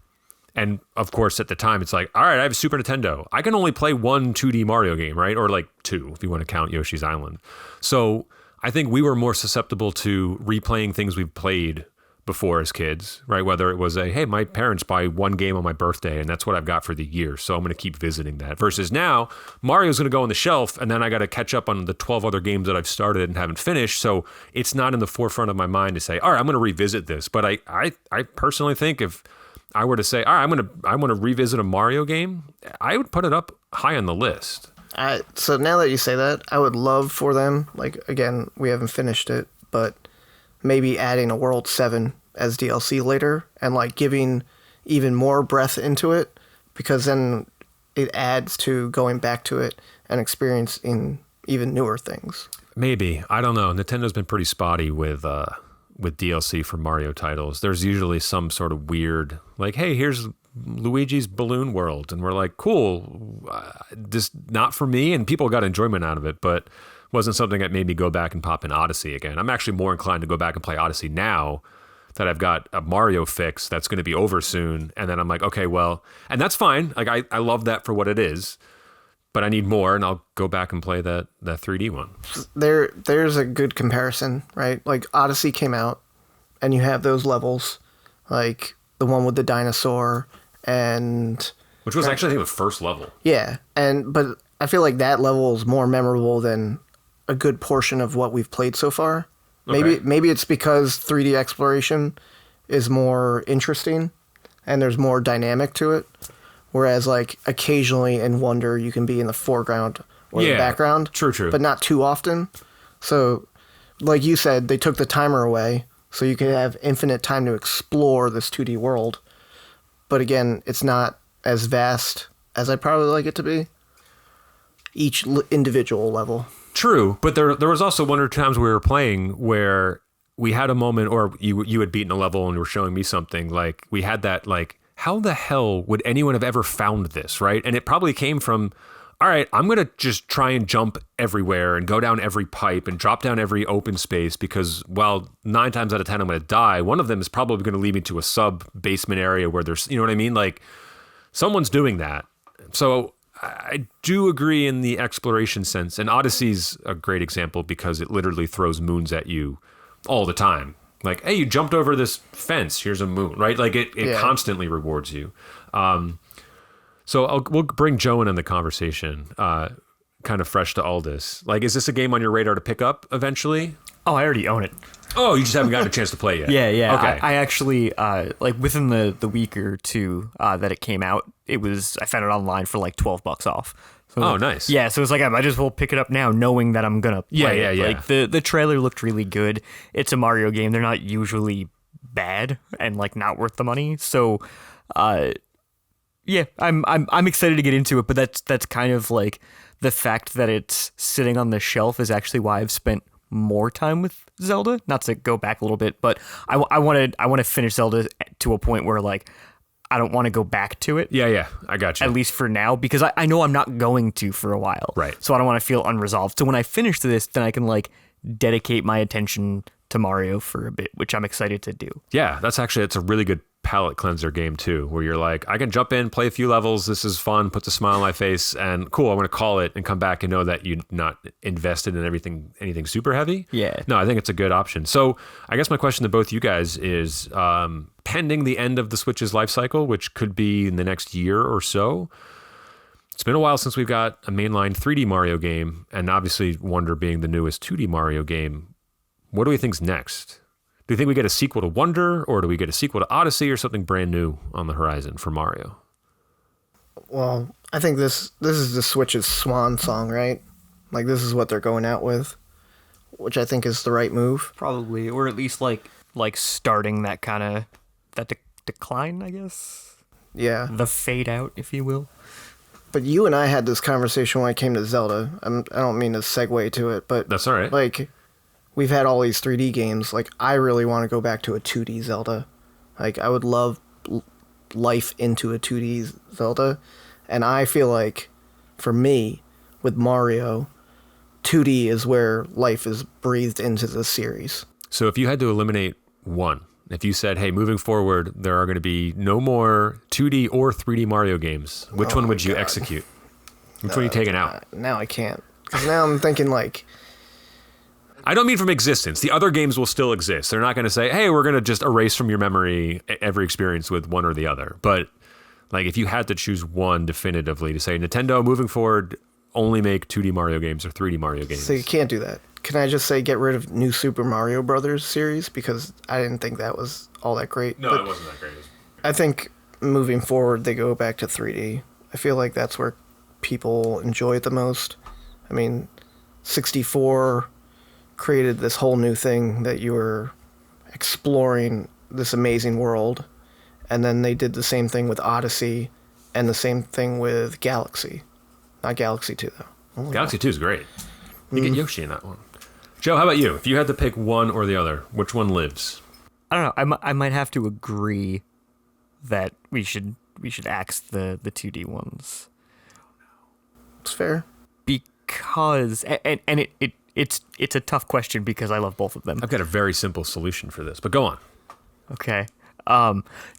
And of course, at the time, it's like, all right, I have a Super Nintendo. I can only play one 2D Mario game, right? Or like 2, if you want to count Yoshi's Island. So I think we were more susceptible to replaying things we've played before as kids, right? Whether it was hey, my parents buy one game on my birthday and that's what I've got for the year, so I'm going to keep visiting that. Versus now, Mario's going to go on the shelf and then I got to catch up on the 12 other games that I've started and haven't finished, so it's not in the forefront of my mind to say, all right, I'm going to revisit this. But I personally think if I were to say, all right, I want to revisit a Mario game, I would put it up high on the list. So now that you say that, I would love for them, like, again, we haven't finished it, but maybe adding a World 7 as DLC later and like giving even more breath into it, because then it adds to going back to it and experiencing even newer things. Maybe. I don't know. Nintendo's been pretty spotty with DLC for Mario titles. There's usually some sort of weird, like, hey, here's Luigi's Balloon World, and we're like, cool, just not for me, and people got enjoyment out of it, but wasn't something that made me go back and pop in Odyssey again. I'm actually more inclined to go back and play Odyssey now that I've got a Mario fix that's going to be over soon, and then I'm like, okay, well, and that's fine. Like, I love that for what it is, but I need more, and I'll go back and play that 3D one. There's a good comparison, right? Like, Odyssey came out, and you have those levels, like the one with the dinosaur, and which was actually, I think, the first level. Yeah, but I feel like that level is more memorable than a good portion of what we've played so far. Okay. Maybe it's because 3D exploration is more interesting and there's more dynamic to it, whereas like occasionally in Wonder you can be in the foreground or the background. True. But not too often. So, like you said, they took the timer away, so you can have infinite time to explore this 2D world. But again, it's not as vast as I'd probably like it to be. Each individual level. True, but there was also one or two times we were playing where we had a moment, or you had beaten a level and were showing me something, like we had that like, how the hell would anyone have ever found this, right? And it probably came from, all right, I'm going to just try and jump everywhere and go down every pipe and drop down every open space because, well, 9 times out of 10, I'm going to die. One of them is probably going to lead me to a sub-basement area where there's, you know what I mean? Like, someone's doing that. So I do agree in the exploration sense. And Odyssey's a great example because it literally throws moons at you all the time. Like, hey, you jumped over this fence. Here's a moon, right? Like it constantly rewards you. So we'll bring Joe in on the conversation, kind of fresh to all this. Like, is this a game on your radar to pick up eventually? Oh, I already own it. Oh, you just haven't gotten a chance to play yet. Yeah. Okay. I actually, like within the week or two that it came out, I found it online for like $12 off. So, oh, nice. Yeah, so it's like I might as well pick it up now, knowing that I'm gonna play it. Yeah. Like the trailer looked really good. It's a Mario game. They're not usually bad and like not worth the money. So, yeah, I'm excited to get into it. But that's kind of like the fact that it's sitting on the shelf is actually why I've spent more time with Zelda. Not to go back a little bit, but I want to finish Zelda to a point where like I don't want to go back to it. Yeah, I got you. At least for now, because I know I'm not going to for a while. Right. So I don't want to feel unresolved. So when I finish this, then I can like dedicate my attention to Mario for a bit, which I'm excited to do. Yeah, it's a really good palate cleanser game too, where you're like, I can jump in, play a few levels, this is fun, puts a smile on my face, and cool, I want to call it and come back and know that you're not invested in anything super heavy. Yeah. No, I think it's a good option. So I guess my question to both you guys is, pending the end of the Switch's life cycle, which could be in the next year or so, it's been a while since we've got a mainline 3D Mario game, and obviously Wonder being the newest 2D Mario game. What do we think's next? Do you think we get a sequel to Wonder, or do we get a sequel to Odyssey, or something brand new on the horizon for Mario? Well, I think this is the Switch's swan song, right? Like, this is what they're going out with, which I think is the right move. Probably, or at least like starting that kind of decline, I guess. Yeah. The fade out, if you will. But you and I had this conversation when I came to Zelda. I don't mean to segue to it, but That's all right. like, we've had all these 3D games. Like, I really want to go back to a 2D Zelda. Like, I would love life into a 2D Zelda. And I feel like, for me, with Mario, 2D is where life is breathed into the series. So if you had to eliminate one, if you said, hey, moving forward, there are going to be no more 2D or 3D Mario games, which one would you execute? Which one are you taking out? Now I can't. Because now I'm thinking, like, I don't mean from existence. The other games will still exist. They're not going to say, hey, we're going to just erase from your memory every experience with one or the other. But like, if you had to choose one definitively to say, Nintendo, moving forward, only make 2D Mario games or 3D Mario games. so you can't do that. Can I just say get rid of New Super Mario Brothers series? Because I didn't think that was all that great. No, But it wasn't that great. I think moving forward, they go back to 3D. I feel like that's where people enjoy it the most. I mean, 64 created this whole new thing that you were exploring this amazing world. And then they did the same thing with Odyssey and the same thing with Galaxy. Not Galaxy 2, though. Oh, Galaxy 2 is great. You get Yoshi in that one. Joe, how about you? If you had to pick one or the other, which one lives? I don't know. I might have to agree that we should axe the 2D ones. It's fair. Because and it's a tough question because I love both of them. I've got a very simple solution for this, but go on. Okay.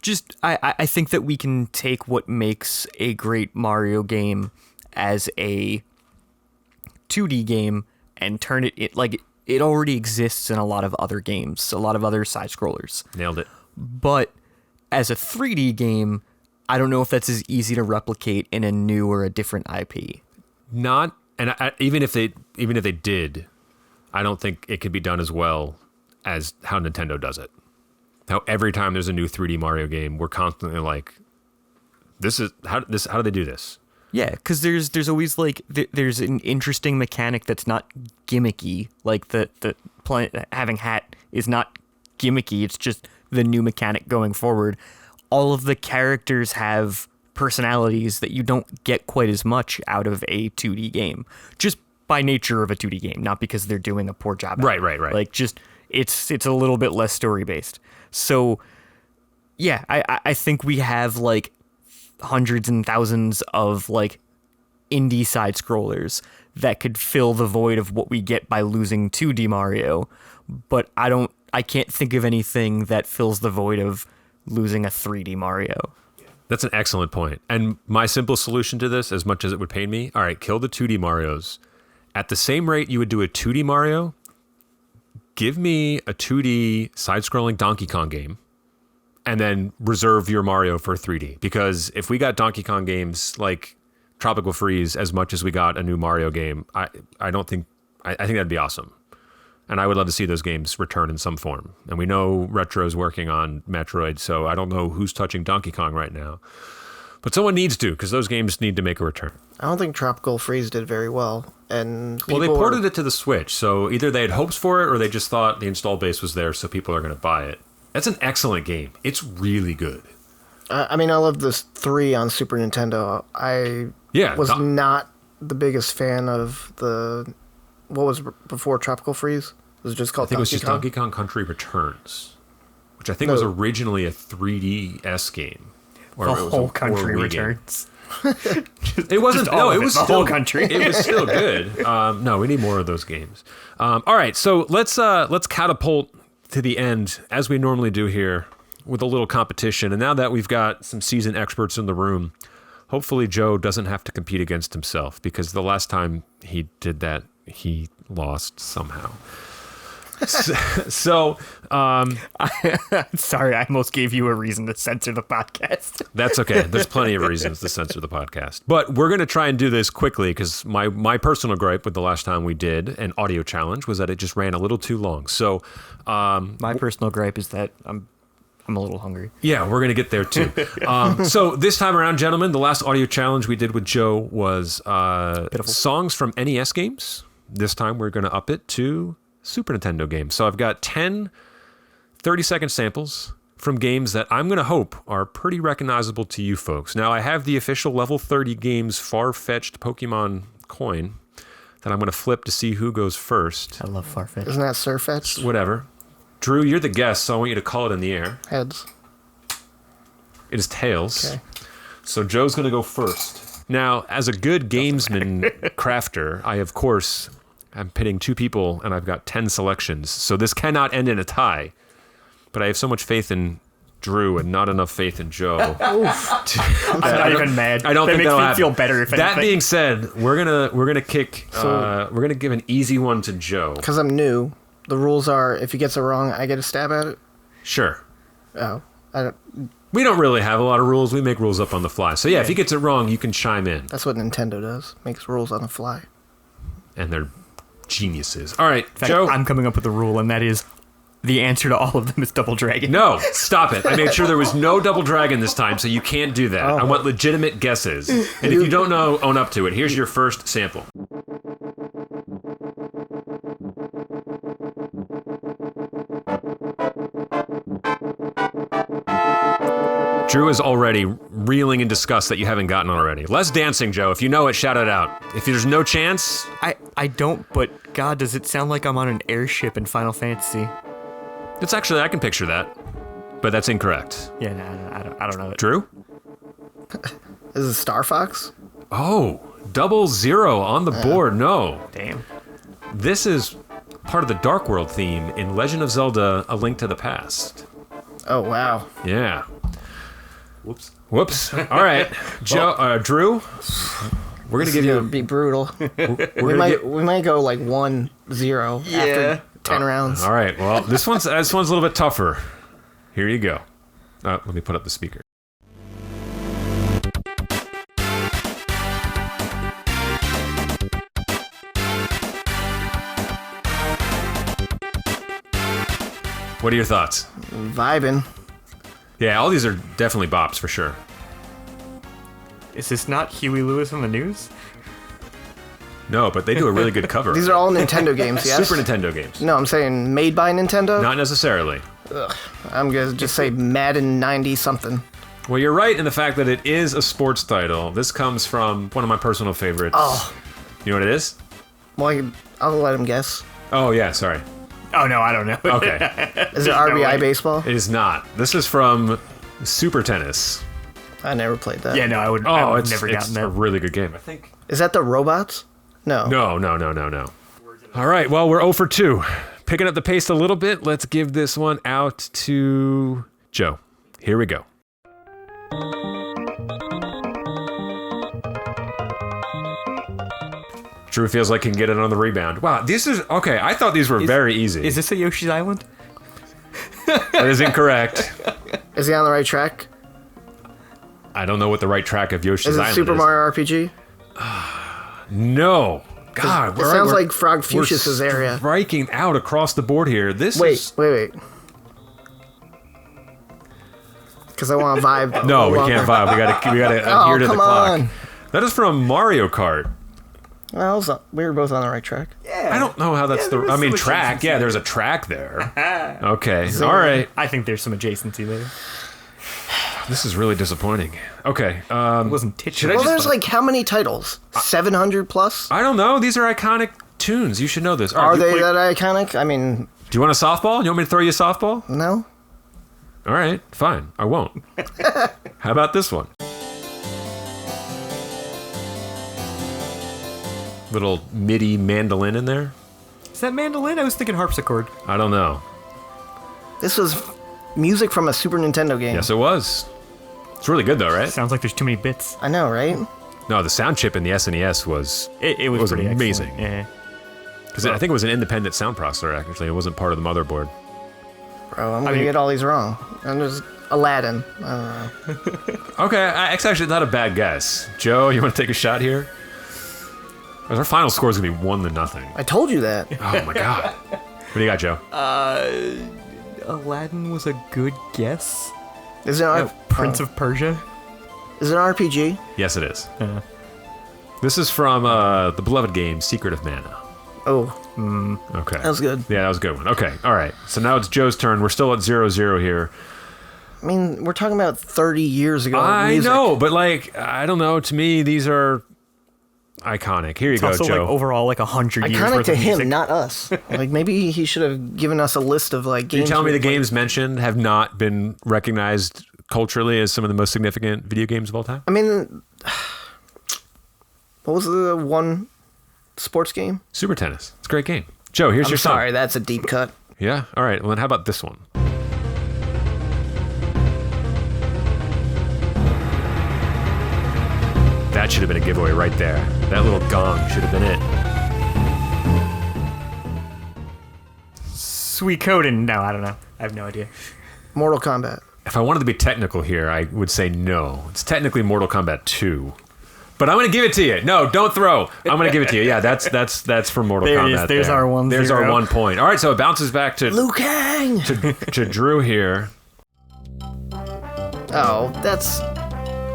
Just I think that we can take what makes a great Mario game as a 2D game and turn it like it already exists in a lot of other games, a lot of other side scrollers. Nailed it. But as a 3D game, I don't know if that's as easy to replicate in a new or a different IP. Not, and even if they did, I don't think it could be done as well as how Nintendo does it. How every time there's a new 3D Mario game, we're constantly like, how do they do this? Yeah, because there's always like there's an interesting mechanic that's not gimmicky. Like the having hat is not gimmicky. It's just the new mechanic going forward. All of the characters have personalities that you don't get quite as much out of a 2D game, just by nature of a 2D game, not because they're doing a poor job. Right. Like just it's a little bit less story based. So yeah, I think we have like hundreds and thousands of like indie side scrollers that could fill the void of what we get by losing 2D Mario, but I can't think of anything that fills the void of losing a 3D Mario. That's an excellent point. And my simple solution to this, as much as it would pain me, all right, kill the 2D Marios. At the same rate you would do a 2D Mario, give me a 2D side-scrolling Donkey Kong game, and then reserve your Mario for 3D. Because if we got Donkey Kong games like Tropical Freeze as much as we got a new Mario game, I think that'd be awesome. And I would love to see those games return in some form. And we know Retro's working on Metroid, so I don't know who's touching Donkey Kong right now. But someone needs to, because those games need to make a return. I don't think Tropical Freeze did very well. And well, they ported it to the Switch, so either they had hopes for it or they just thought the install base was there, so people are going to buy it. That's an excellent game. It's really good. I mean, I love this 3 on Super Nintendo. I was not the biggest fan of the... What was before Tropical Freeze? It was just called I think it was just Donkey Kong Country Returns, which I think was originally a 3DS game. Or the whole country returns. It wasn't. No, it was the still whole country. It was still good. No, we need more of those games. All right, so let's catapult to the end as we normally do here with a little competition. And now that we've got some seasoned experts in the room, hopefully Joe doesn't have to compete against himself, because the last time he did that, he lost somehow. So sorry, I almost gave you a reason to censor the podcast. That's okay. There's plenty of reasons to censor the podcast. But we're going to try and do this quickly, because my personal gripe with the last time we did an audio challenge was that it just ran a little too long. So my personal gripe is that I'm a little hungry. Yeah, we're going to get there too. So this time around, gentlemen, the last audio challenge we did with Joe was songs from NES games. This time we're going to up it to Super Nintendo games. So I've got 10 30-second samples from games that I'm going to hope are pretty recognizable to you folks. Now, I have the official level 30 games far-fetched Pokemon coin that I'm going to flip to see who goes first. I love far-fetched. Isn't that Surfetched? Whatever. Drew, you're the guest, so I want you to call it in the air. Heads. It is tails. Okay. So Joe's going to go first. Now, as a good gamesman crafter, I'm pitting two people, and I've got 10 selections. So this cannot end in a tie. But I have so much faith in Drew and not enough faith in Joe. I'm not even mad. I don't think makes that'll me happen. feel better. If that anything. being said, we're gonna kick. We're gonna give an easy one to Joe. Because I'm new, the rules are if he gets it wrong, I get a stab at it. Sure. Oh, I don't. We don't really have a lot of rules. We make rules up on the fly. So yeah, if he gets it wrong, you can chime in. That's what Nintendo does. Makes rules on the fly. And they're geniuses. All right, In fact, Joe. I'm coming up with a rule, and that is the answer to all of them is Double Dragon. No, stop it. I made sure there was no Double Dragon this time, so you can't do that. Oh. I want legitimate guesses. And if you don't know, own up to it. Here's your first sample. Drew is already reeling in disgust that you haven't gotten already. Less dancing, Joe. If you know it, shout it out. If there's no chance... I don't, but God, does it sound like I'm on an airship in Final Fantasy? It's actually, I can picture that. But that's incorrect. Yeah, no, I don't know it. Drew? Is it Star Fox? Oh, 00 on the board. No. Damn. This is part of the Dark World theme in Legend of Zelda: A Link to the Past. Oh, wow. Yeah. Whoops. All right, Joe, Drew. We're gonna give you. Be brutal. we might go like 1-0 after 10 rounds. All right. Well, this one's a little bit tougher. Here you go. Let me put up the speaker. What are your thoughts? Vibing. Yeah, all these are definitely bops for sure. Is this not Huey Lewis on the news? No, but they do a really good cover. These are all Nintendo games, yes? Super Nintendo games. No, I'm saying made by Nintendo? Not necessarily. I'm going to just say Madden 90-something. Well, you're right in the fact that it is a sports title. This comes from one of my personal favorites. Oh. You know what it is? Well, I'll let him guess. Oh, yeah, sorry. Oh, no, I don't know. Okay. Is it RBI Baseball? It is not. This is from Super Tennis. I never played that. Yeah, no, I would It's never gotten a that. really good game. I think. Is that the robots? No. No. All right, well, we're 0 for 2. Picking up the pace a little bit, let's give this one out to Joe. Here we go. Drew feels like he can get it on the rebound. Wow, this is... Okay, I thought these were very easy. Is this a Yoshi's Island? That is incorrect. Is he on the right track? I don't know what the right track of Yoshi's Is it Island Super is. Mario RPG? No. God, It sounds like Frog Fuchsia's area. Striking out across the board here. This Wait. is... Because I want to vibe. No, we can't vibe. We gotta adhere to the come clock. on. That is from Mario Kart. Well, we were both on the right track. Yeah. I don't know how that's there the... was I mean, some track. adjacency Yeah, there. there's a track there. Okay. All right. I think there's some adjacency there. This is really disappointing. Okay. It wasn't titular. Well, there's like how many titles? 700 plus? I don't know. These are iconic tunes. You should know this. All right, Are you they play- that iconic? I mean, Do you want a softball? You want me to throw you a softball? no. All right. Fine. I won't. How about this one? Little MIDI mandolin in there? Is that mandolin? I was thinking harpsichord. I don't know. This was music from a Super Nintendo game. Yes, it was. It's really good though, right? Sounds like there's too many bits. I know, right? No, the sound chip in the SNES was It was pretty amazing. excellent. Yeah. because I think it was an independent sound processor. Actually, it wasn't part of the motherboard. Bro, I'm gonna get all these wrong. I'm just Aladdin. I don't know. Okay, it's actually not a bad guess. Joe, you want to take a shot here? Our final score is gonna be 1-0. I told you that. Oh my god. What do you got, Joe? Aladdin was a good guess. Is it an Prince of Persia. Is it an RPG? Yes, it is. This is from the beloved game Secret of Mana. Oh, Okay. that was good. Yeah, that was a good one. Okay, all right. So now it's Joe's turn. We're still at 0-0 here. I mean, we're talking about 30 years ago. I music. know, but like, I don't know. To me, these are iconic. Here you It's go, also Joe. like overall like 100 years Iconic worth to of music. him, not us. Like maybe he should have given us a list of like Can you games. tell me we the played. games mentioned have not been recognized culturally as some of the most significant video games of all time? I mean, what was the one sports game? Super Tennis. It's a great game. Joe, here's I'm your song. sorry, that's a deep cut. Yeah? All right. Well, then how about this one? That should have been a giveaway right there. That little gong should have been it. Suikoden. No, I don't know. I have no idea. Mortal Kombat. If I wanted to be technical here, I would say no. It's technically Mortal Kombat 2. But I'm going to give it to you. No, don't throw. I'm going to give it to you. Yeah, that's for Mortal There it Kombat. is. There's our 1-0. There's our 1 point. All right, so it bounces back to Liu Kang. to Drew here. Oh, that's.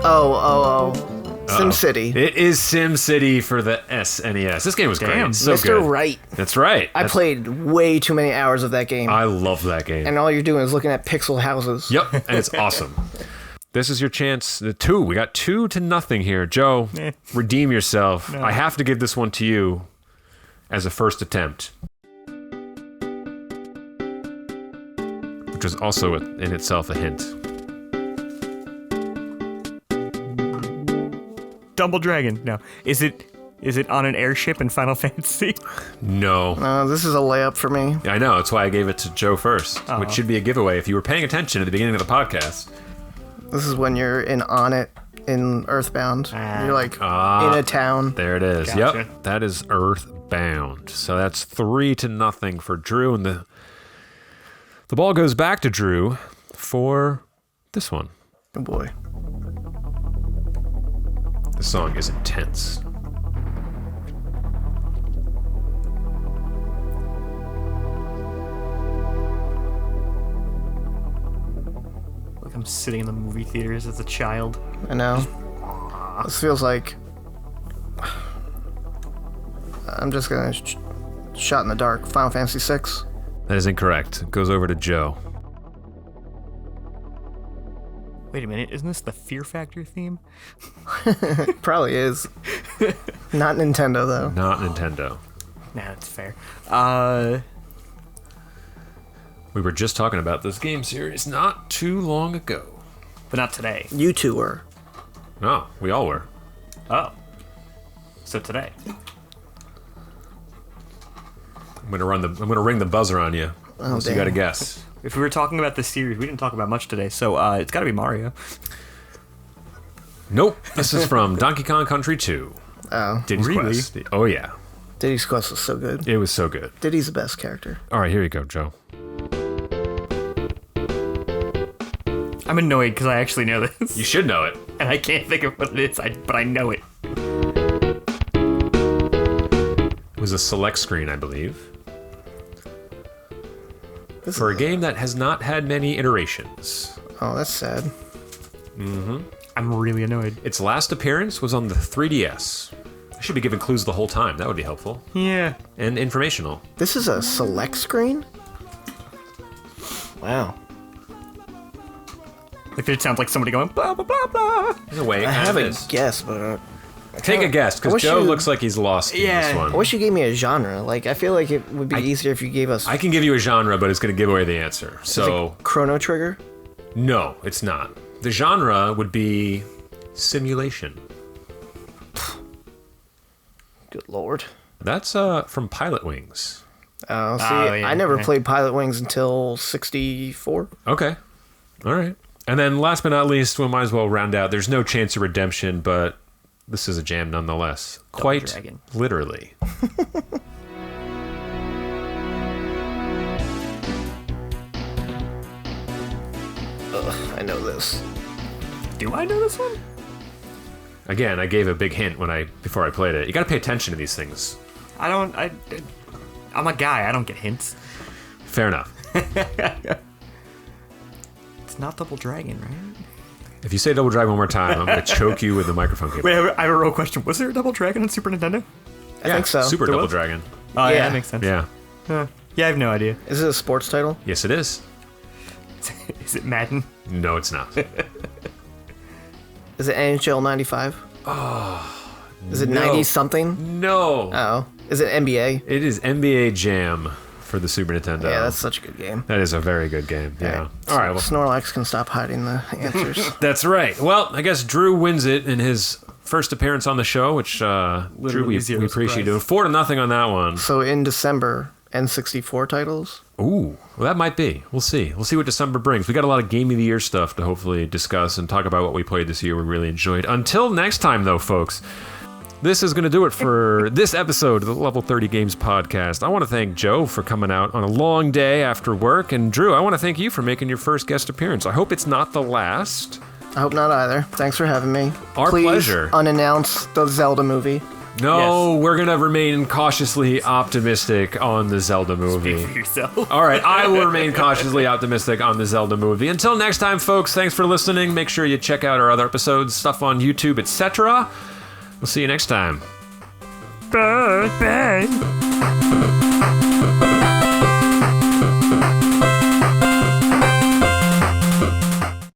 Oh. SimCity. It is SimCity for the SNES. This game was Damn, great. So Mr. good. Right. That's right. I played way too many hours of that game, I love that game. and all you're doing is looking at pixel houses. Yep, and it's awesome. This is your chance. The 2. We got 2-0 here. Joe, redeem yourself. No. I have to give this one to you as a first attempt. Which was also in itself a hint. Double Dragon. No. Is it on an airship in Final Fantasy? No. This is a layup for me. I know. That's why I gave it to Joe first, which should be a giveaway if you were paying attention at the beginning of the podcast. This is when you're on it in Earthbound. You're like in a town. There it is. Gotcha. Yep. That is Earthbound. So that's 3-0 for Drew, and the ball goes back to Drew for this one. Oh boy. The song is intense. Like I'm sitting in the movie theaters as a child. I know. This feels like. I'm just gonna shot in the dark. Final Fantasy VI. That is incorrect. It goes over to Joe. Wait a minute, isn't this the Fear Factor theme? Probably is. Not Nintendo though. Not Nintendo. Nah, that's fair. We were just talking about this game series not too long ago. but not today. You two were. No, we all were. Oh. So today. I'm gonna ring the buzzer on you. Oh, So you damn. got to guess. If we were talking about this series, we didn't talk about much today, so it's got to be Mario. Nope. This is from Donkey Kong Country 2. Oh, Diddy's Really? Quest. Oh yeah, Diddy's Quest was so good. it was so good. Diddy's the best character. All right, here you go, Joe. I'm annoyed because I actually know this, You should know it. and I can't think of what it is, but I know it. It was a select screen, I believe, This for a is- game that has not had many iterations. Oh, that's sad. I'm really annoyed. Its last appearance was on the 3DS. I should be giving clues the whole time. That would be helpful Yeah. and informational. This is a select screen? Wow. Like, it sounds like somebody going, blah, blah, blah, blah. In a way, I it have a is. guess, but Take a guess, I because wish Joe you- looks like he's lost in Yeah. this I one. wish you gave me a genre. Like, I feel like it would be easier if you gave us I can give you a genre, but it's going to give away the answer. So, Chrono Trigger. no, it's not. The genre would be simulation. Good lord. That's from Pilot Wings. Oh, see, yeah, I never okay. played Pilot Wings until 64. Okay. All right. And then last but not least, we might as well round out. There's no chance of redemption, but this is a jam nonetheless. Quite Dragon. literally. Ugh, I know this. Do I know this one? Again, I gave a big hint before I played it. You got to pay attention to these things. I'm a guy. I don't get hints. Fair enough. It's not Double Dragon, right? If you say Double Dragon one more time, I'm going to choke you with the microphone cable. Wait, I have a real question. Was there a Double Dragon on Super Nintendo? I think so. Super There Double was? Dragon. Oh, yeah, Yeah. that makes sense. Yeah. Yeah, I have no idea. Is it a sports title? Yes, it is. Is it Madden? No, it's not. Is it NHL 95? Oh. Is it no. 90 something? No. Oh. Is it NBA? It is NBA Jam for the Super Nintendo. Yeah, that's such a good game. That is a very good game. Yeah. Alright. All right. Well, Snorlax can stop hiding the answers. that's right. Well, I guess Drew wins it in his first appearance on the show, which Drew, we zero appreciate surprise. you. 4-0 on that one. So in December, N64 titles. Ooh, well, that might be. We'll see. We'll see what December brings. We got a lot of Game of the Year stuff to hopefully discuss and talk about what we played this year we really enjoyed. Until next time, though, folks, this is going to do it for this episode of the Level 30 Games podcast. I want to thank Joe for coming out on a long day after work. And Drew, I want to thank you for making your first guest appearance. I hope it's not the last. I hope not either. Thanks for having me. Our Please pleasure. unannounce the Zelda movie. No, Yes. we're going to remain cautiously optimistic on the Zelda movie. Speak for yourself. All right, I will remain cautiously optimistic on the Zelda movie. Until next time, folks, thanks for listening. Make sure you check out our other episodes, stuff on YouTube, etc. We'll see you next time. Bye.